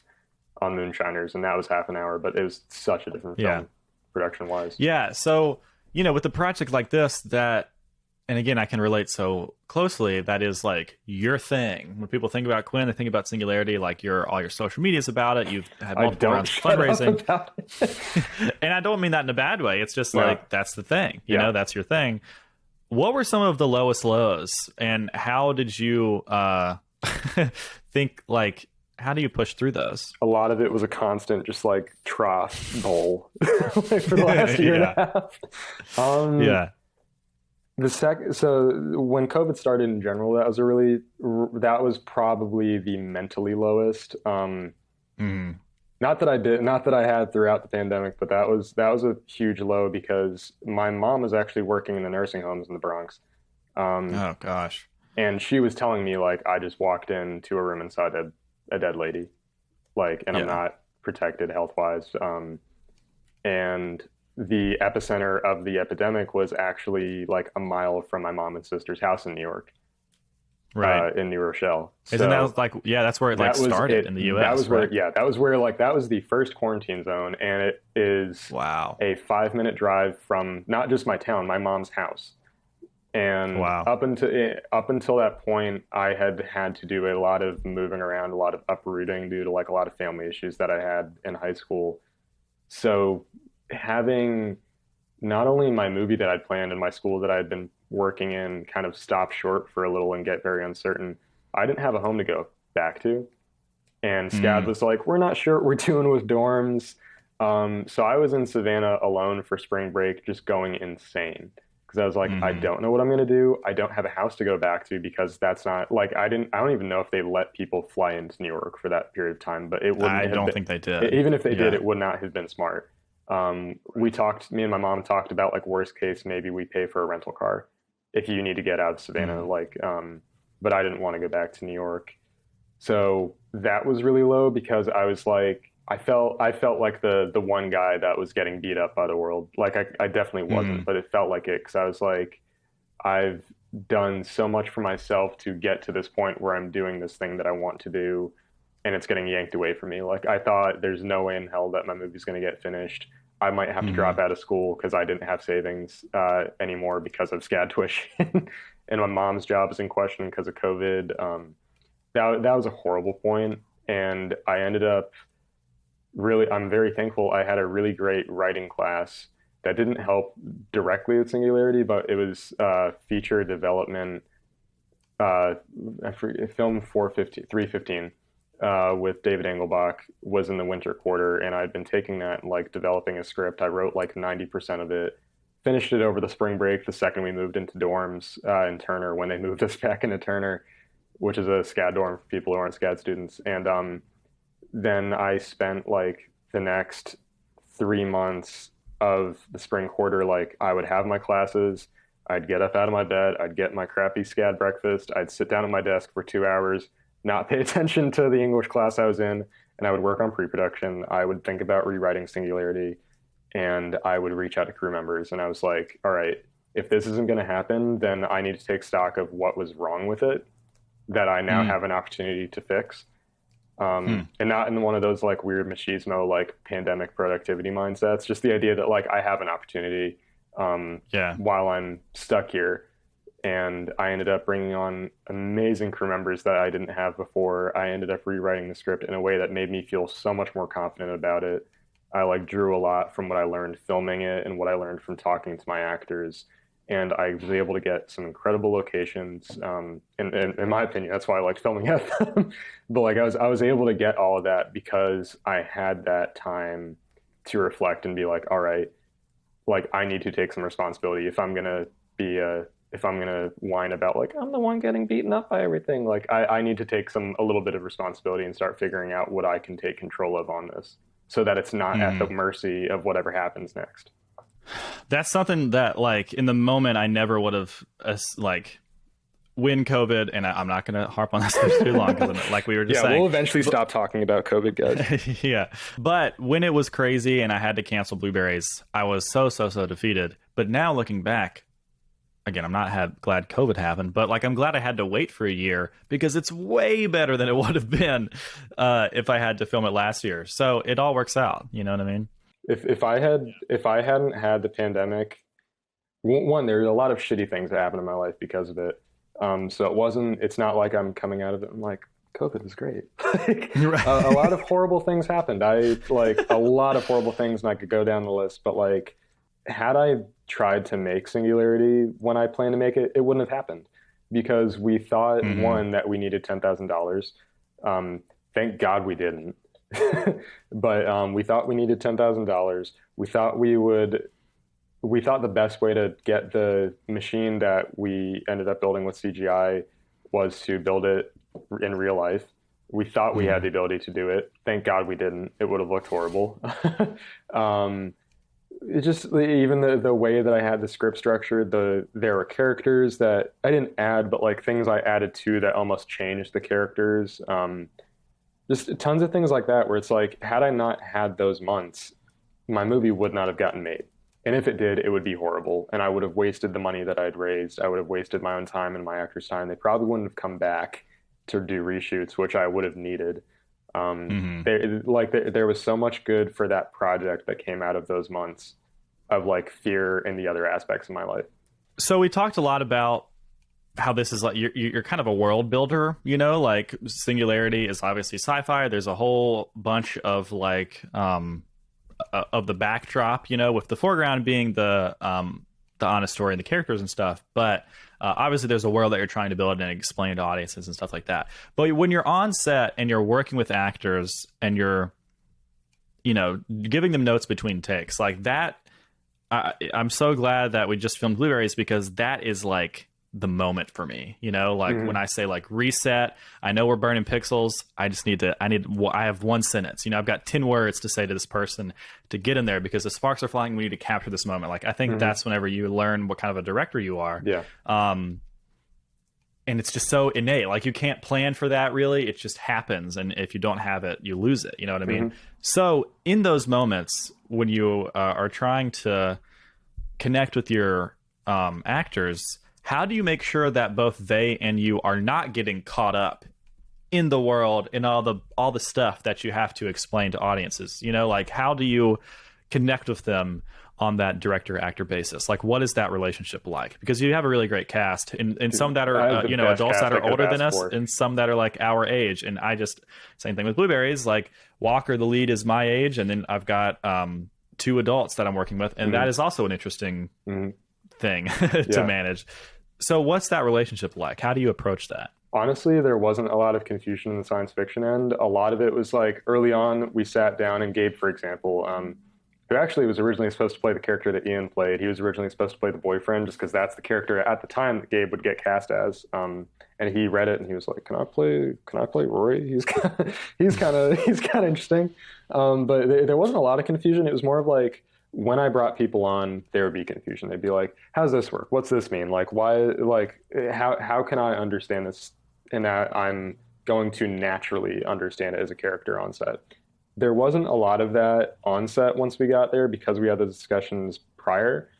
on Moonshiners, and that was half an hour, but it was such a different Yeah. film production wise. Yeah. So, with a project like this, and again, I can relate so closely, that is like your thing. When people think about Quinn, they think about Singularity, like all your social media's about it. You've had I multiple don't rounds of shut up fundraising. about it. And I don't mean that in a bad way. It's just No. like, that's the thing, Yeah. that's your thing. What were some of the lowest lows, and how did you think, like, how do you push through those? A lot of it was a constant, just like trough bowl like for the last year and a Yeah. half. Um, Yeah. so when COVID started in general, that was probably the mentally lowest. Mm. Not that I had throughout the pandemic, but that was a huge low because my mom was actually working in the nursing homes in the Bronx. Um, Oh gosh. and she was telling me like I just walked into a room inside a dead lady, like, and I'm Yeah. not protected health wise. And the epicenter of the epidemic was actually like a mile from my mom and sister's house in New York, Right. in New Rochelle. Isn't So that like, yeah, that's where it like that was started it. in the That US, was where, right? yeah, that was where like that was the first quarantine zone, and it is Wow. a 5 minute drive from not just my town, my mom's house. And Wow. up until that point, I had to do a lot of moving around, a lot of uprooting due to like a lot of family issues that I had in high school. So having not only my movie that I'd planned and my school that I'd been working in kind of stop short for a little and get very uncertain, I didn't have a home to go back to. And SCAD Mm. was like, we're not sure what we're doing with dorms. So I was in Savannah alone for spring break, just going insane. Because I was like, I Hmm. don't know what I'm going to do. I don't have a house to go back to because that's not like I don't even know if they let people fly into New York for that period of time, but it wouldn't I have don't been, think they did. even if they did, Yeah. it would not have been smart. Me and my mom talked about like worst case, maybe we pay for a rental car if you need to get out of Savannah, Mm. but I didn't want to go back to New York. So that was really low because I was like, I felt like the one guy that was getting beat up by the world. Like I definitely wasn't, Mm. but it felt like it because I was like, I've done so much for myself to get to this point where I'm doing this thing that I want to do, and it's getting yanked away from me. Like I thought there's no way in hell that my movie's going to get finished. I might have to drop Hmm. out of school because I didn't have savings anymore because of SCAD tuition, and my mom's job is in question because of COVID. That was a horrible point, and I ended up really, I'm very thankful I had a really great writing class that didn't help directly with Singularity, but it was feature development, uh, film 315 with David Engelbach was in the winter quarter, and I'd been taking that and like developing a script. I wrote like 90% of it, finished it over the spring break the second we moved into dorms in Turner when they moved us back into Turner, which is a SCAD dorm for people who aren't SCAD students. And then I spent like the next 3 months of the spring quarter, like I would have my classes, I'd get up out of my bed, I'd get my crappy SCAD breakfast, I'd sit down at my desk for 2 hours, not pay attention to the English class I was in, and I would work on pre-production. I would think about rewriting Singularity, and I would reach out to crew members. And I was like, all right, if this isn't going to happen, then I need to take stock of what was wrong with it that I now Mm. have an opportunity to fix. Hmm. And not in one of those like weird machismo like pandemic productivity mindsets. Just the idea that like I have an opportunity Yeah. while I'm stuck here, and I ended up bringing on amazing crew members that I didn't have before. I ended up rewriting the script in a way that made me feel so much more confident about it. I like drew a lot from what I learned filming it and what I learned from talking to my actors, and I was able to get some incredible locations. In my opinion, that's why I liked filming at them. But like I was able to get all of that because I had that time to reflect and be like, all right, like I need to take some responsibility if I'm gonna be a if I'm gonna whine about like I'm the one getting beaten up by everything. Like I need to take a little bit of responsibility and start figuring out what I can take control of on this so that it's not at the Hmm. mercy of whatever happens next. That's something that, like, in the moment, I never would have, like, when COVID, and I'm not going to harp on this for too long because, like we were just Yeah, saying, we'll eventually stop talking about COVID, guys. yeah. But when it was crazy and I had to cancel Blueberries, I was so defeated. But now looking back, again, I'm not glad COVID happened, but like I'm glad I had to wait for a year because it's way better than it would have been if I had to film it last year. So it all works out. You know what I mean? If I hadn't had the pandemic, one, there's a lot of shitty things that happened in my life because of it. So it's not like I'm coming out of it. I'm like, COVID is great. Like, a lot of horrible things happened. I like a lot of horrible things, and I could go down the list. But like, had I tried to make Singularity when I planned to make it, it wouldn't have happened because we thought Hmm. one that we needed $10,000. Thank God we didn't. But we thought we needed $10,000. We thought the best way to get the machine that we ended up building with CGI was to build it in real life. We thought we had the ability to do it. Thank God we didn't. It would have looked horrible. um, it just even the way that I had the script structured, there were characters that I didn't add, but like things I added to that almost changed the characters. Just tons of things like that where it's like, had I not had those months, my movie would not have gotten made. And if it did, it would be horrible. And I would have wasted the money that I'd raised. I would have wasted my own time and my actors' time. They probably wouldn't have come back to do reshoots, which I would have needed. There was so much good for that project that came out of those months of like fear and the other aspects of my life. So we talked a lot about how this is like you're kind of a world builder, you know, like Singularity is obviously sci-fi. There's a whole bunch of like of the backdrop, you know, with the foreground being the honest story and the characters and stuff. But obviously there's a world that you're trying to build and explain to audiences and stuff like that. But when you're on set and you're working with actors and you're, you know, giving them notes between takes like that, I'm so glad that we just filmed Blueberries, because that is like the moment for me, you know, like when I say like reset, I know we're burning pixels. I have one sentence, you know, I've got 10 words to say to this person to get in there because the sparks are flying. We need to capture this moment. Like, I think that's whenever you learn what kind of a director you are. Yeah. And it's just so innate. Like, you can't plan for that really. It just happens. And if you don't have it, you lose it. You know what I mean? So in those moments when you are trying to connect with your actors, how do you make sure that both they and you are not getting caught up in the world and all the stuff that you have to explain to audiences? You know, like, how do you connect with them on that director-actor basis? Like, what is that relationship like? Because you have a really great cast, and some that are you know, adults that are older than us, and some that are like our age. And same thing with Blueberries. Like, Walker, the lead, is my age, and then I've got 2 adults that I'm working with, and that is also an interesting thing to manage. So what's that relationship like? How do you approach that? Honestly, there wasn't a lot of confusion in the science fiction end. A lot of it was like early on, we sat down, and Gabe, for example, who actually was originally supposed to play the character that Ian played. He was originally supposed to play the boyfriend, just because that's the character at the time that Gabe would get cast as. And he read it and he was like, "Can I play Rory? He's kind of interesting." But there wasn't a lot of confusion. It was more of like, when I brought people on, there would be confusion. They'd be like, "How's this work? What's this mean? Like, why? Like, how can I understand this?" And that I'm going to naturally understand it as a character on set. There wasn't a lot of that on set once we got there because we had the discussions prior.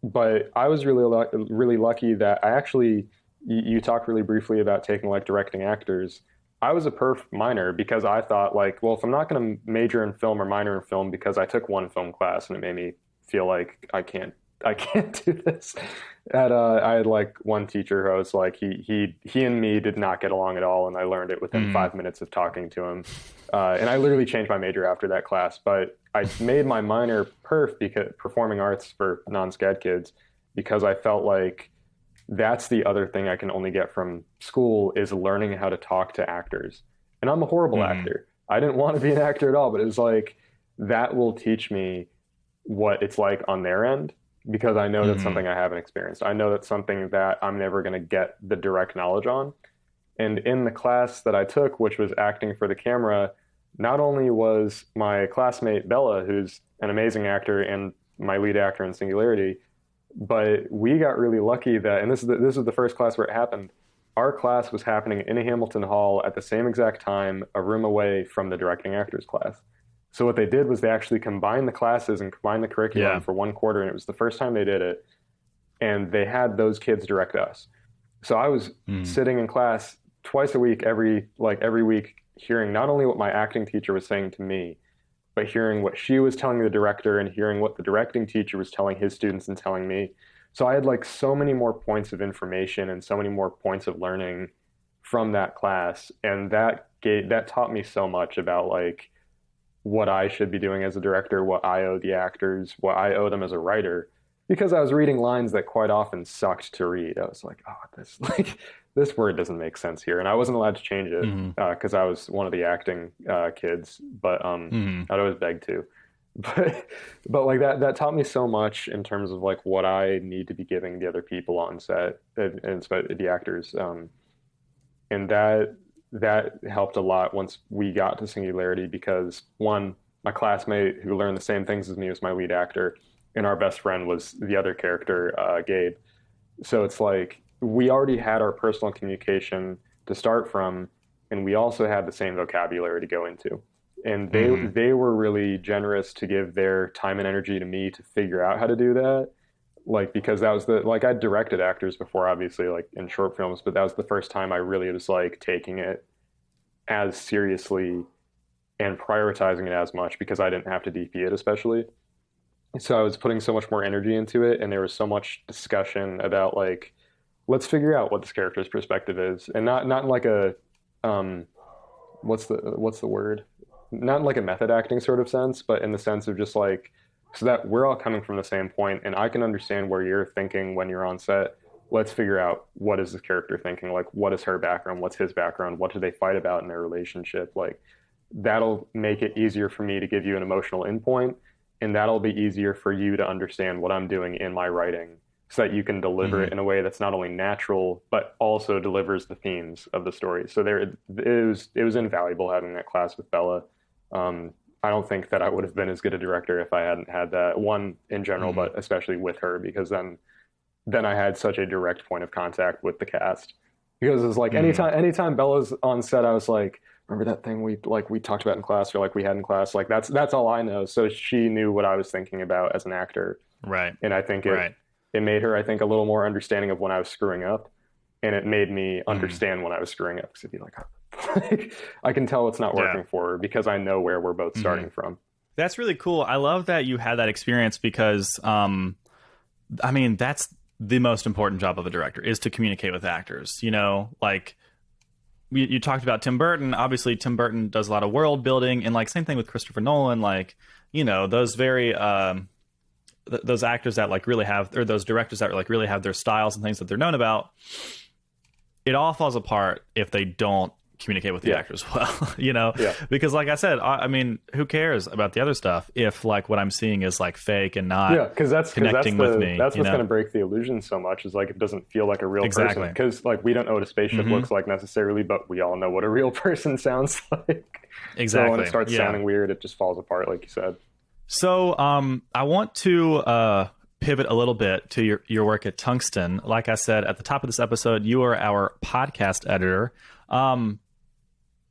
But I was really lucky that I actually, you talked really briefly about taking like directing actors. I was a perf minor because I thought like, well, if I'm not going to major in film or minor in film, because I took one film class and it made me feel like I can't do this. I had like one teacher who I was like, he and me did not get along at all, and I learned it within 5 minutes of talking to him. And I literally changed my major after that class. But I made my minor perf, because performing arts for non-SCAD kids, because I felt like that's the other thing I can only get from school, is learning how to talk to actors. And I'm a horrible actor. I didn't want to be an actor at all, but it was like, that will teach me what it's like on their end, because I know that's something I haven't experienced. I know that's something that I'm never going to get the direct knowledge on. And in the class that I took, which was acting for the camera, not only was my classmate Bella, who's an amazing actor and my lead actor in Singularity, but we got really lucky that, and this is the first class where it happened, our class was happening in a Hamilton Hall at the same exact time, a room away from the directing actors class. So what they did was they actually combined the classes and combined the curriculum for one quarter, and it was the first time they did it. And they had those kids direct us. So I was sitting in class twice a week, every week, hearing not only what my acting teacher was saying to me, but hearing what she was telling the director and hearing what the directing teacher was telling his students and telling me. So I had like so many more points of information and so many more points of learning from that class. And that taught me so much about like what I should be doing as a director, what I owe the actors, what I owe them as a writer, because I was reading lines that quite often sucked to read. I was like, oh, this word doesn't make sense here. And I wasn't allowed to change it Hmm. because I was one of the acting kids, but Hmm. I'd always beg to. But like that taught me so much in terms of like what I need to be giving the other people on set and the actors. And that helped a lot once we got to Singularity because one, my classmate who learned the same things as me was my lead actor, and our best friend was the other character, Gabe. So it's like we already had our personal communication to start from, and we also had the same vocabulary to go into. And Hmm. they were really generous to give their time and energy to me to figure out how to do that. Like because that was the like I directed actors before, obviously, like in short films, but that was the first time I really was like taking it as seriously and prioritizing it as much because I didn't have to DP it, especially. So I was putting so much more energy into it, and there was so much discussion about like, let's figure out what this character's perspective is, and not in like a um, what's the word? Not in like a method acting sort of sense, but in the sense of just like so that we're all coming from the same point, and I can understand where you're thinking when you're on set. Let's figure out what is this character thinking, like what is her background, what's his background, what do they fight about in their relationship, like that'll make it easier for me to give you an emotional endpoint, and that'll be easier for you to understand what I'm doing in my writing so that you can deliver it Hmm. in a way that's not only natural but also delivers the themes of the story. So there it was invaluable having that class with Bella. um, I don't think that I would have been as good a director if I hadn't had that one in general, Hmm. but especially with her because then I had such a direct point of contact with the cast. Because it's like Hmm. anytime Bella's on set, I was like, remember that thing we talked about in class or like we had in class? Like that's all I know. So she knew what I was thinking about as an actor. Right. And I think Right. it made her, I think, a little more understanding of when I was screwing up. And it made me Hmm. understand when I was screwing up. Because it'd be like, like, I can tell it's not Yeah. working for her because I know where we're both Hmm. starting from. That's really cool. I love that you had that experience because, I mean, that's the most important job of a director is to communicate with actors. You know, like you talked about Tim Burton. Obviously, Tim Burton does a lot of world building, and like same thing with Christopher Nolan. Like, you know, those very those actors that like really have, or those directors that like really have their styles and things that they're known about. It all falls apart if they don't communicate with the Yeah. actors well, you know, Yeah. because like I said, I mean, who cares about the other stuff if like what I'm seeing is like fake and not Yeah, because that's connecting with the me, that's you what's going know? to break the illusion so much is like it doesn't feel like a real person Exactly. because like we don't know what a spaceship Hmm. looks like necessarily, but we all know what a real person sounds like. So when it Exactly. starts Yeah. sounding weird, it just falls apart, like you said. So, I want to pivot a little bit to your work at Tungsten. Like I said at the top of this episode, you are our podcast editor. Um,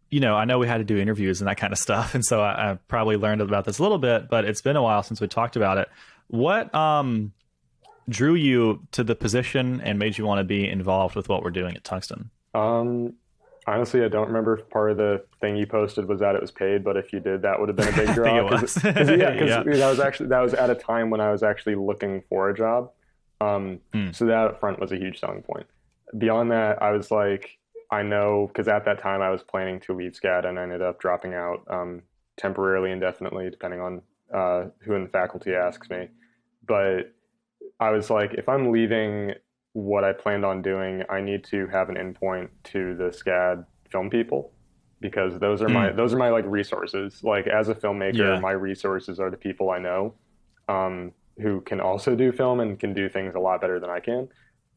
you know, I know we had to do interviews and that kind of stuff, and so I probably learned about this a little bit, but it's been a while since we talked about it. What drew you to the position and made you want to be involved with what we're doing at Tungsten? Um, Honestly, I don't remember if part of the thing you posted was that it was paid, but if you did, that would have been a big I think draw it was. because Yeah. that was at a time when I was actually looking for a job. Hmm. So that up front was a huge selling point. Beyond that, I was like, I know because at that time I was planning to leave SCAD and I ended up dropping out temporarily, indefinitely, depending on who in the faculty asks me. But I was like, if I'm leaving what I planned on doing, I need to have an endpoint to the SCAD film people because Hmm. those are my like resources. Like as a filmmaker, Yeah. my resources are the people I know who can also do film and can do things a lot better than I can.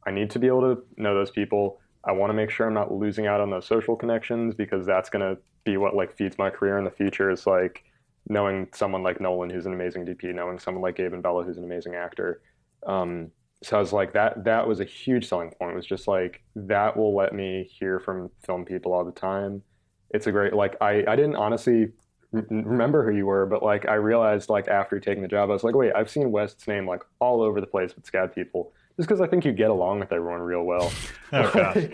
I need to be able to know those people. I want to make sure I'm not losing out on those social connections because that's going to be what like feeds my career in the future is like knowing someone like Nolan, who's an amazing DP, knowing someone like Gabe and Bella, who's an amazing actor. So I was like, that was a huge selling point. It was just like, that will let me hear from film people all the time. It's a great, like, I didn't honestly remember who you were, but like, I realized like after taking the job, I was like, wait, I've seen West's name like all over the place with SCAD people just because I think you get along with everyone real well. Oh gosh.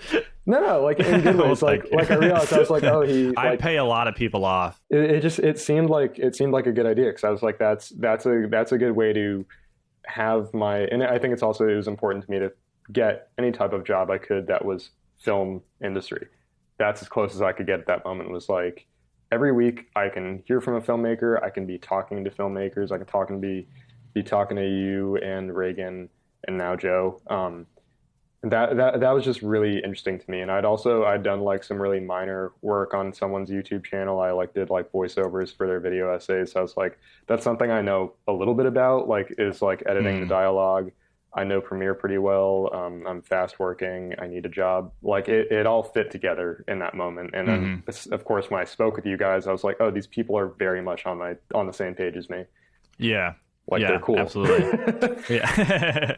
No, like in good Well, ways. thank you. Like I realized I was like, oh, he I like pay a lot of people off. it just it seemed like a good idea because I was like, that's a good way to have my and I think it was important to me to get any type of job I could that was film industry. That's as close as I could get at that moment was like every week I can hear from a filmmaker, I can be talking to filmmakers, I can talk and be talking to you and Reagan and now Joe. That was just really interesting to me. And I'd done like some really minor work on someone's YouTube channel. I like did like voiceovers for their video essays. So I was like, that's something I know a little bit about, like is like editing the Hmm. dialogue. I know Premiere pretty well. I'm fast working. I need a job. Like it all fit together in that moment. And then Hmm. of course when I spoke with you guys, I was like, oh, these people are very much on the same page as me. Yeah. Like they're Yeah, cool. absolutely. Yeah.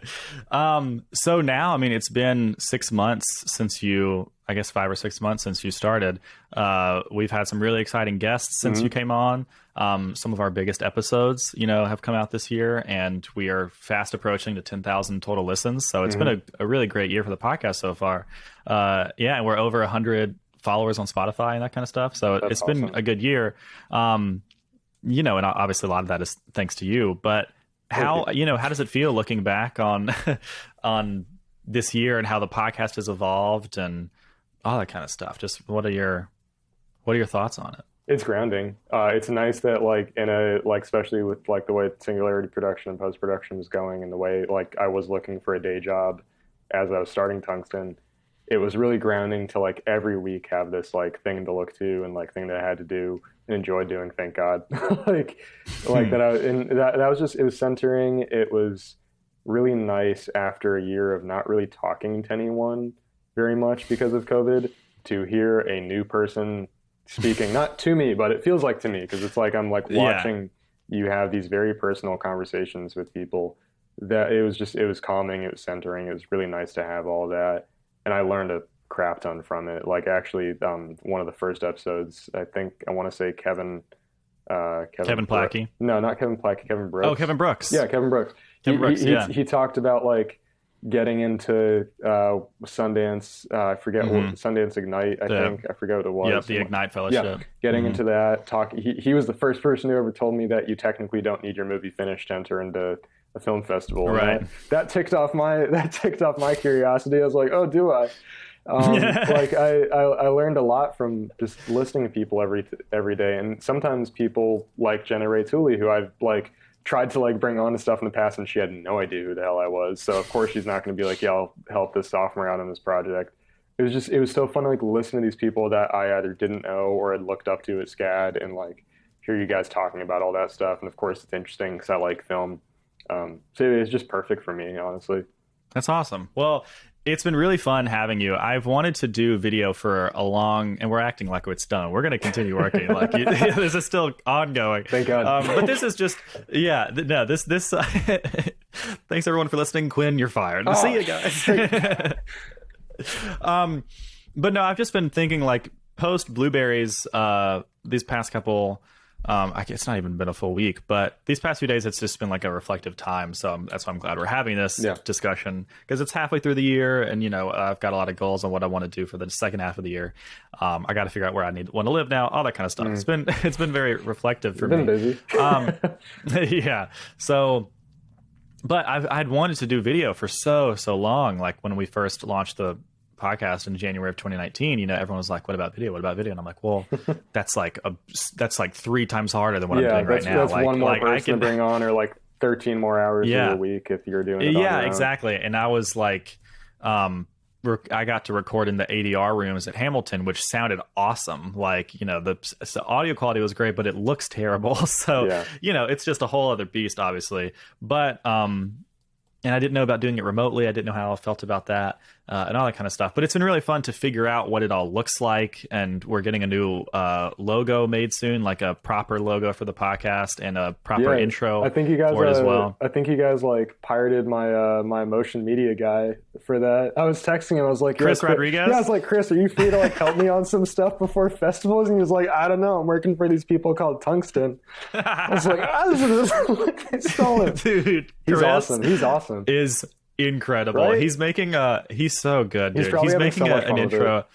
So now, I mean, it's been 6 months since I guess 5 or 6 months since you started. We've had some really exciting guests since you Mhm. came on. Some of our biggest episodes, have come out this year, and we are fast approaching the 10,000 total listens. So it's been Mhm. a really great year for the podcast so far. Yeah, and we're over 100 followers on Spotify and that kind of stuff. So That's it's been awesome. a good year. And obviously a lot of that is thanks to you, but Thank you. how does it feel looking back on on this year and how the podcast has evolved and all that kind of stuff? Just what are your thoughts on it? It's grounding. It's nice that like in a like especially with like the way Singularity production and post production was going and the way like I was looking for a day job as I was starting Tungsten, it was really grounding to like every week have this like thing to look to and like thing that I had to do and enjoy doing. Thank God, like like Hmm. that. That was just it was centering. It was really nice after a year of not really talking to anyone very much because of COVID to hear a new person speaking, not to me, but it feels like to me because it's like I'm like Yeah. watching you have these very personal conversations with people that it was calming, it was centering, it was really nice to have all that. And I learned a crap ton from it. Like actually, one of the first episodes, I think I want to say Kevin Kevin Plackey. no, not Kevin Plackey, Kevin Oh, Brooks. Kevin Brooks. Yeah, Kevin Brooks. Kevin Brooks. Yeah. He talked about like getting into Sundance. I forget what Hmm. Sundance Ignite. I The think I forget what it Yep, was. the Ignite Yeah, Fellowship. getting Hmm. into that. He was the first person who ever told me that you technically don't need your movie finished to enter into a film festival. And Right. that ticked off my curiosity. I was like, oh, do I? Like I learned a lot from just listening to people every day, and sometimes people like Jenna Ray Tooley, who I've like tried to like bring on to stuff in the past, and she had no idea who the hell I was. So of course she's not going to be like, yeah, I'll help this sophomore out on this project. It was so fun to like listen to these people that I either didn't know or had looked up to at SCAD, and like hear you guys talking about all that stuff. And of course it's interesting because I like film. So it's just perfect for me, honestly. That's awesome. Well, it's been really fun having you. I've wanted to do video for a long, and we're acting like it's done. We're going to continue working. Like this is still ongoing. Thank God. But this is just, yeah. No, this. Thanks everyone for listening. Quinn, you're fired. Oh, See you guys. But no, I've just been thinking like post blueberries. These past couple. I guess it's not even been a full week, but these past few days, it's just been like a reflective time. So that's why I'm glad we're having this Yeah. discussion because it's halfway through the year, and I've got a lot of goals on what I want to do for the second half of the year. I got to figure out where I want to live now, all that kind of stuff. It's been very reflective for Been me. busy. Yeah. So, but I'd wanted to do video for so long. Like when we first launched the podcast in January of 2019, everyone was like, what about video? What about video? And I'm like, well, that's like 3 times harder than what I'm doing right now. That's Like, one more like I person can to bring on, or like 13 more hours Yeah. a week if you're doing it on Yeah, your own. exactly. And I was like, I got to record in the ADR rooms at Hamilton, which sounded awesome. Like, the audio quality was great, but it looks terrible. So, Yeah. it's just a whole other beast, obviously. But, and I didn't know about doing it remotely. I didn't know how I felt about that and all that kind of stuff. But it's been really fun to figure out what it all looks like. And we're getting a new logo made soon, like a proper logo for the podcast and a proper intro I think you guys for it as well. I think you guys like pirated my my motion media guy for that. I was texting him. I was like, Chris "Yes, Rodriguez?" Yeah, I was like, Chris, are you free to like help me on some stuff before festivals? And he was like, I don't know. I'm working for these people called Tungsten. I was like, I stole it. Dude, He's Chris awesome. He's awesome. is incredible. Right? He's making he's so good, dude. He's probably He's having making so much an fun with intro. it.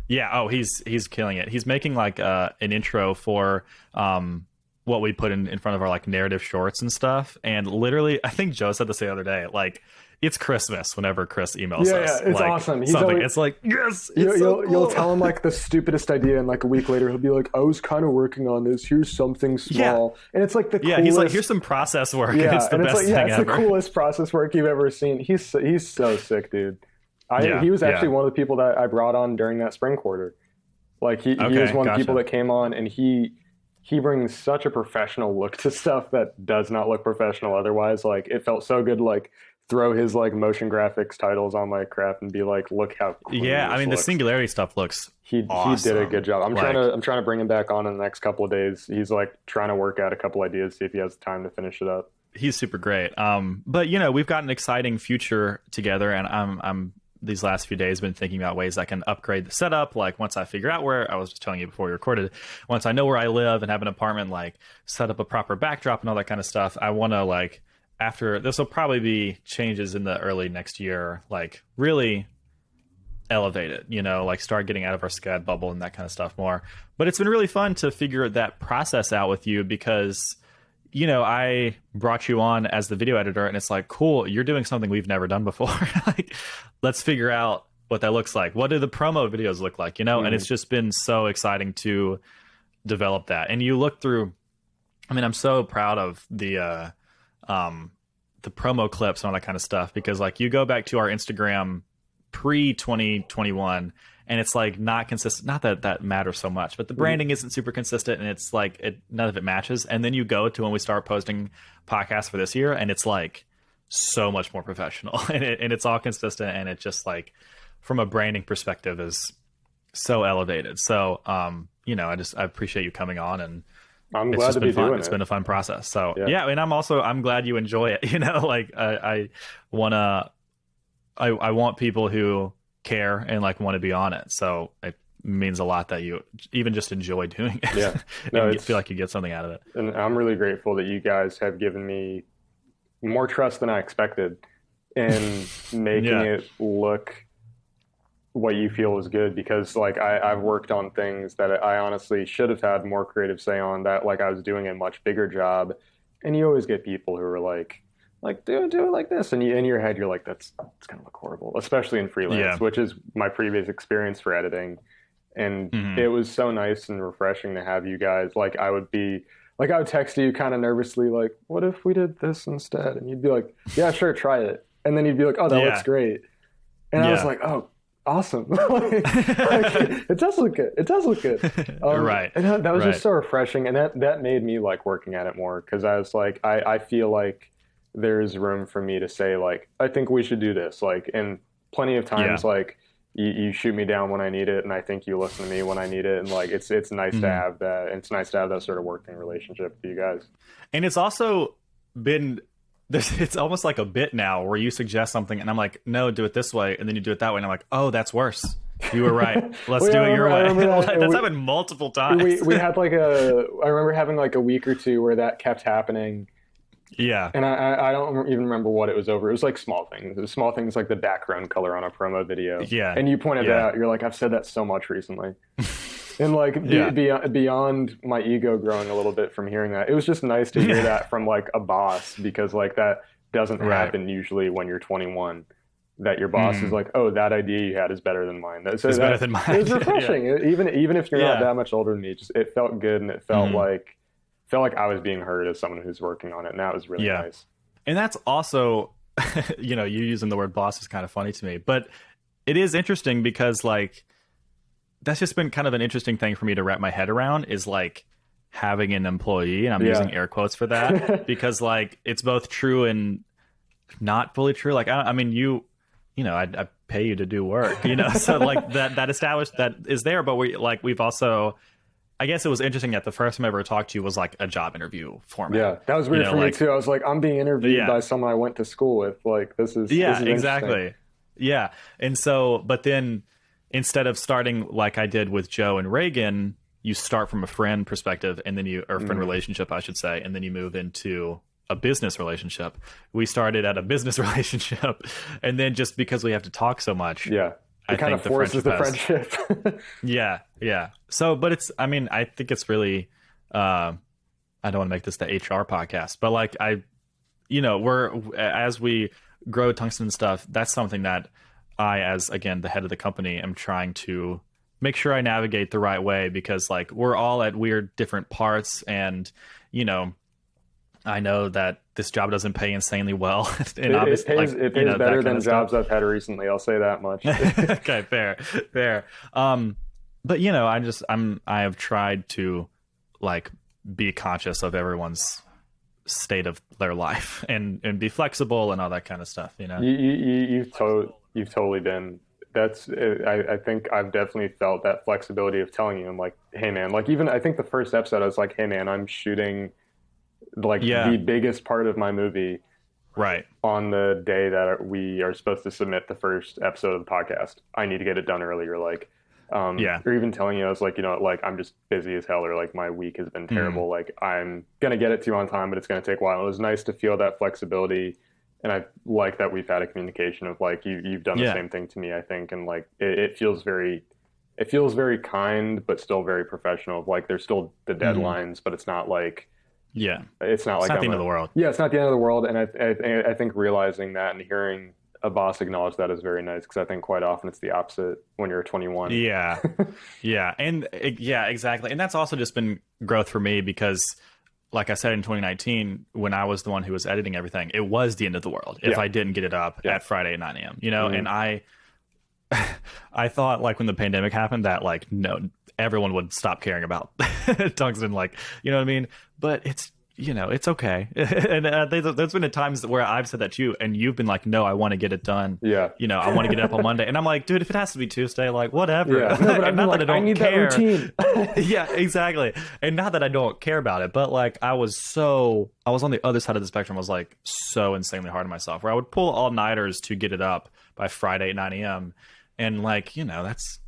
Yeah, oh, he's killing it. He's making like an intro for what we put in front of our like narrative shorts and stuff. And literally, I think Joe said this the other day, like it's Christmas whenever Chris emails us. Yeah, it's like, awesome. He's something. always, It's like, yes, it's you'll tell him like the stupidest idea, and like a week later he'll be like, I was kind of working on this. Here's something small, and it's like the coolest. He's like, here's some process work. Yeah, It's the and best it's like, thing it's ever. the coolest process work you've ever seen. He's so sick, dude. Yeah, He was actually yeah. one of the people that I brought on during that spring quarter. Like he was Okay, one of the people gotcha. that came on, and he brings such a professional look to stuff that does not look professional otherwise. Like it felt so good to like throw his like motion graphics titles on my crap and be like, look how clean Yeah, I this mean the looks. Singularity stuff looks He did a good awesome. job. Like I'm trying to bring him back on in the next couple of days. He's like trying to work out a couple ideas, see if he has time to finish it up. he's super great. But you know, we've got an exciting future together, and I'm these last few days been thinking about ways I can upgrade the setup. Like once I figure out where I was just telling you before we recorded, once I know where I live and have an apartment, like set up a proper backdrop and all that kind of stuff. I want to like after this will probably be changes in the early next year, like really elevate it, you know, like start getting out of our scad bubble and that kind of stuff more. But it's been really fun to figure that process out with you because, you know, I brought you on as the video editor and it's like, cool, you're doing something we've never done before. Like, let's figure out what that looks like. What do the promo videos look like, you know? And Mm-hmm. it's just been so exciting to develop that. And you look through, I mean, I'm so proud of the promo clips and all that kind of stuff because like you go back to our Instagram pre 2021 and it's like not consistent, not that that matters so much, but the branding isn't super consistent and it's like none of it matches. And then you go to when we start posting podcasts for this year and it's like so much more professional and it's all consistent and it just like from a branding perspective is so elevated. So you know, I appreciate you coming on and I'm it's glad just to be been fun. doing It's it. been a fun process. So Yeah. yeah, and I'm glad you enjoy it. You know, like I wanna I want people who care and like want to be on it. So it means a lot that you even just enjoy doing it. Yeah. No, and you it's feel like you get something out of it. and I'm really grateful that you guys have given me more trust than I expected in making Yeah. it look what you feel is good because like I've worked on things that I honestly should have had more creative say on that like I was doing a much bigger job and you always get people who are like do it like this and you in your head you're like that's it's gonna look horrible especially in freelance Yeah. which is my previous experience for editing and Hmm. it was so nice and refreshing to have you guys like I would text you kind of nervously like what if we did this instead and you'd be like yeah sure try it and then you'd be like oh that looks Yeah. great and I was Yeah. like oh awesome it does look good it does look good Right. and that was Right. just so refreshing and that made me like working at it more because I was like I feel like there's room for me to say like I think we should do this like and plenty of Yeah. times like you shoot me down when I need it and I think you listen to me when I need it and like it's nice to Mhm. have that it's nice to have that sort of working relationship with you guys. And it's also been it's almost like a bit now where you suggest something and I'm like, no, do it this way, and then you do it that way, and I'm like, oh, that's worse. You were right. Let's Well, yeah, do it your I way. remember that, and That's we, happened multiple times. we had like I remember having like a week or two where that kept happening. Yeah. And I don't even remember what it was over. It was like small things. It was small things like the background color on a promo video. Yeah. And you pointed Yeah. out, you're like, I've said that so much recently. And like Yeah. beyond my ego growing a little bit from hearing that, it was just nice to hear that from like a boss because like that doesn't Right. happen usually when you're 21. That your boss is like, oh, that idea you had is better than mine. So It's that, better than mine. It was refreshing. Even if you're not Yeah. that much older than me, just it felt good and it felt Mhm. like I was being heard as someone who's working on it, and that was really Yeah. nice. And that's also, you know, you using the word boss is kind of funny to me, but it is interesting because like that's just been kind of an interesting thing for me to wrap my head around is like having an employee, and I'm Yeah. using air quotes for that because like it's both true and not fully true. Like I mean, you know, I pay you to do work, you know, so like that established that is there, but we've also. I guess it was interesting that the first time I ever talked to you was like a job interview format. Yeah, that was weird You know, for like- me too. I was like, I'm being interviewed Yeah. by someone I went to school with. Like, this is Yeah, this is exactly. Yeah. And so, but then instead of starting like I did with Joe and Reagan, you start from a friend perspective and then or friend relationship, I should say, and then you move into a business relationship. We started at a business relationship. And then just because we have to talk so much, Yeah, I it kind think of the forces the friendship friendship. Yeah, yeah. So, but it's, I mean, I think it's really, I don't want to make this the HR podcast, but like you know, as we grow Tungsten stuff, that's something that I, as again, the head of the company, am trying to make sure I navigate the right way because like we're all at weird different parts and, you know, I know that this job doesn't pay insanely well, and It obviously, pays like, it you pays know, that better kind than of stuff. jobs I've had recently. I'll say that much. Okay, fair, fair. But you know, I have tried to like be conscious of everyone's state of their life and be flexible and all that kind of stuff, you know. You've totally been. That's I think I've definitely felt that flexibility of telling you, I'm like, hey man, like even I think the first episode I was like, hey man, I'm shooting like Yeah, the biggest part of my movie right. on the day that we are supposed to submit the first episode of the podcast. I need to get it done earlier, like, Yeah. or even telling you, I was like, you know, like I'm just busy as hell, or like my week has been Mhm. terrible. Like I'm gonna get it to you on time, but it's gonna take a while. It was nice to feel that flexibility, and I like that we've had a communication of like you've done the Yeah. same thing to me, I think, and like it feels very kind, but still very professional. Of like there's still the Mhm. deadlines, but Yeah. it's not It's like not the I'm end of a the world. yeah, it's not the end of the world. And I think realizing that and hearing a boss acknowledge that is very nice because I think quite often it's the opposite when you're 21. Yeah. Yeah. Yeah, exactly. And that's also just been growth for me because like I said in 2019, when I was the one who was editing everything, it was the end of the world if Yeah, I didn't get it up yeah, at Friday at 9 a.m. You know, hmm and I thought like when the pandemic happened that like no everyone would stop caring about tungsten, like, you know what I mean? But it's, you know, it's okay. And there's been times where I've said that to you and you've been like, no, I want to get it done, yeah, you know, I want to get it up on Monday. And I'm like, dude, if it has to be Tuesday, like whatever. yeah. No, but I've And been not that like, I I don't need that care. routine. Yeah, exactly. And not that I don't care about it, but like I was on the other side of the spectrum. I was like so insanely hard on myself where I would pull all nighters to get it up by Friday at 9 a.m. And like, you know, that's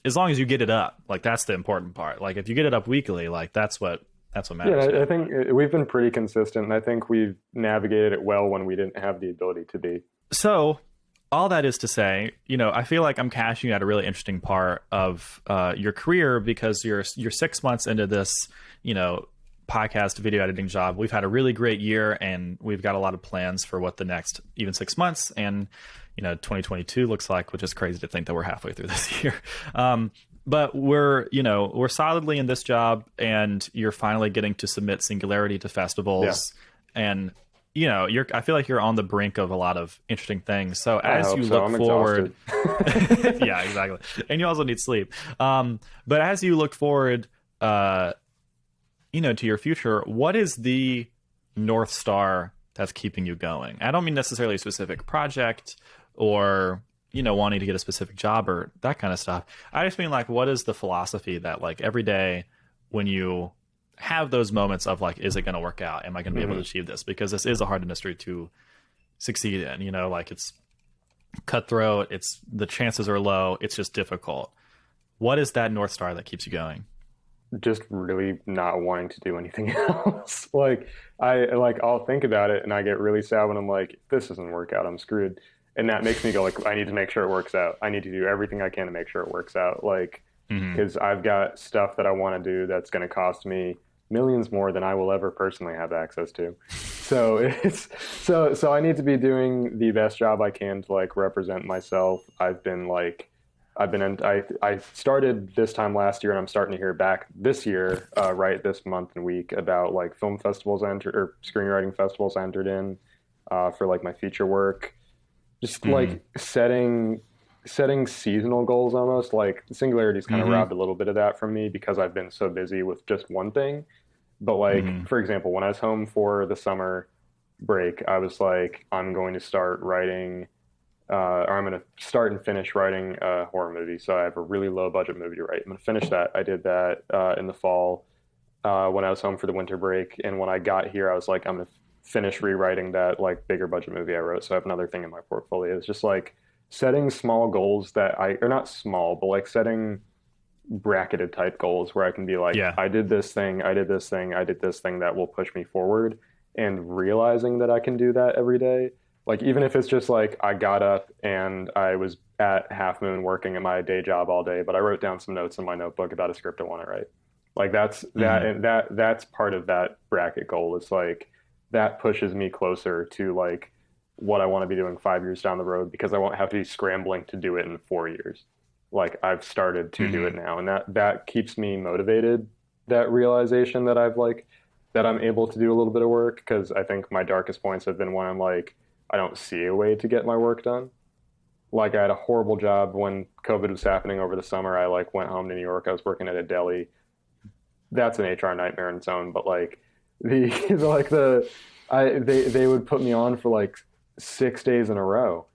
as long as you get it up, like that's the important part. Like if you get it up weekly, like that's what Yeah, matters, you I know. think we've been pretty consistent, and I think we've navigated it well when we didn't have the ability to be. So all that is to say, you know, I feel like I'm cashing out a really interesting part of your career because you're 6 months into this, you know, podcast video editing job. We've had a really great year, and we've got a lot of plans for what the next even 6 months and, you know, 2022 looks like, which is crazy to think that we're halfway through this year. But we're solidly in this job, and you're finally getting to submit Singularity to Yeah, festivals, and you know, I feel like you're on the brink of a lot of interesting things. So I as hope you so. look I'm forward, exhausted. yeah, exactly. And you also need sleep. But as you look forward, uh, you know, to your future, what is the North Star that's keeping you going? I don't mean necessarily a specific project or, you know, wanting to get a specific job or that kind of stuff. I just mean like, what is the philosophy that like every day when you have those moments of like, is it going to work out? Am I going to be able to hmm achieve this? Because this is a hard industry to succeed in, you know, like it's cutthroat, it's the chances are low, it's just difficult. What is that North Star that keeps you going? Just really not wanting to do anything else. I'll think about it and I get really sad when I'm like, if this doesn't work out, I'm screwed. And that makes me go like, I need to make sure it works out. I need to do everything I can to make sure it works out. Like, Hmm. because I've got stuff that I want to do that's going to cost me millions more than I will ever personally have access to. So it's so I need to be doing the best job I can to like represent myself. I started this time last year and I'm starting to hear back this year, right this month and week about like film festivals I entered or screenwriting festivals I entered in for like my feature work. Just Hmm. like setting seasonal goals almost. Like Singularity's kind of Hmm. robbed a little bit of that from me because I've been so busy with just one thing. But like Hmm. for example, when I was home for the summer break, I was like, I'm going to start writing or I'm going to start and finish writing a horror movie. So I have a really low budget movie to write. I'm going to finish that. I did that in the fall when I was home for the winter break. And when I got here, I was like, I'm going to finish rewriting that like bigger budget movie I wrote. So I have another thing in my portfolio. It's just like setting small goals or not small, but like setting bracketed type goals where I can be like, Yeah. I did this thing, I did this thing, I did this thing that will push me forward. And realizing that I can do that every day. Like, even if it's just like I got up and I was at Half Moon working at my day job all day, but I wrote down some notes in my notebook about a script I want to write. Like Hmm. that's part of that bracket goal. It's like that pushes me closer to like what I want to be doing 5 years down the road because I won't have to be scrambling to do it in 4 years. Like I've started to do it Hmm. now, and that keeps me motivated. That realization that I've like that I'm able to do a little bit of work, because I think my darkest points have been when I'm like, I don't see a way to get my work done. Like I had a horrible job when COVID was happening over the summer. I like went home to New York. I was working at a deli. That's an HR nightmare in its own, but like the like they would put me on for like 6 days in a row,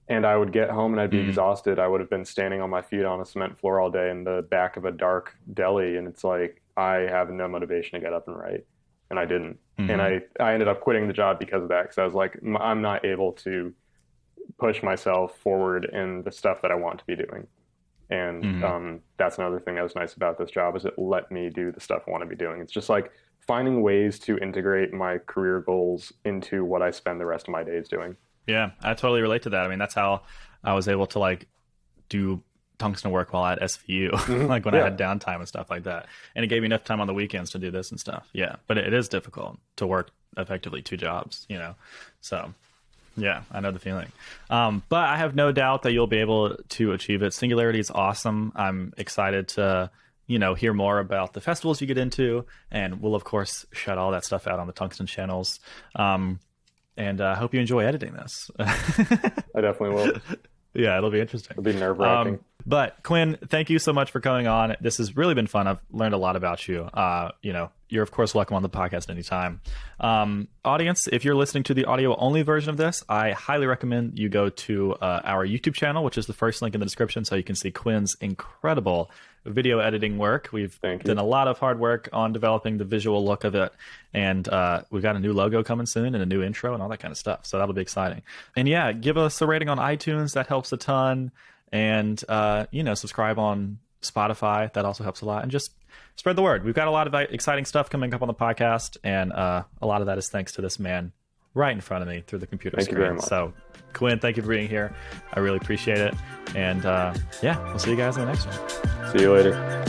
and I would get home and I'd be Mm. exhausted. I would have been standing on my feet on a cement floor all day in the back of a dark deli, and it's like I have no motivation to get up and write, and I didn't. And Hmm. I ended up quitting the job because of that, because I was like, I'm not able to push myself forward in the stuff that I want to be doing. And Hmm. that's another thing that was nice about this job, is it let me do the stuff I want to be doing. It's just like finding ways to integrate my career goals into what I spend the rest of my days doing. Yeah, I totally relate to that. I mean, that's how I was able to like do tungsten work while at SVU, Hmm. like when I Yeah. had downtime and stuff like that. And it gave me enough time on the weekends to do this and stuff. Yeah, but it is difficult to work effectively two jobs, you know? So yeah, I know the feeling. But I have no doubt that you'll be able to achieve it. Singularity is awesome. I'm excited to, hear more about the festivals you get into, and we'll of course shout all that stuff out on the Tungsten channels. And I hope you enjoy editing this. I definitely will. Yeah, it'll be interesting. It'll be nerve-wracking. But Quinn, thank you so much for coming on. This has really been fun. I've learned a lot about you. You're of course welcome on the podcast anytime. Audience, if you're listening to the audio only version of this, I highly recommend you go to our YouTube channel, which is the first link in the description, so you can see Quinn's incredible video editing work. We've done a lot of hard work on developing the visual look of it, and we've got a new logo coming soon and a new intro and all that kind of stuff. So that'll be exciting. And yeah, give us a rating on iTunes. That helps a ton. And subscribe on Spotify. That also helps a lot. And just spread the word. We've got a lot of exciting stuff coming up on the podcast, and a lot of that is thanks to this man right in front of me through the computer Thank screen. you very much. So Quinn, thank you for being here. I really appreciate it. And we'll see you guys in the next one. See you later.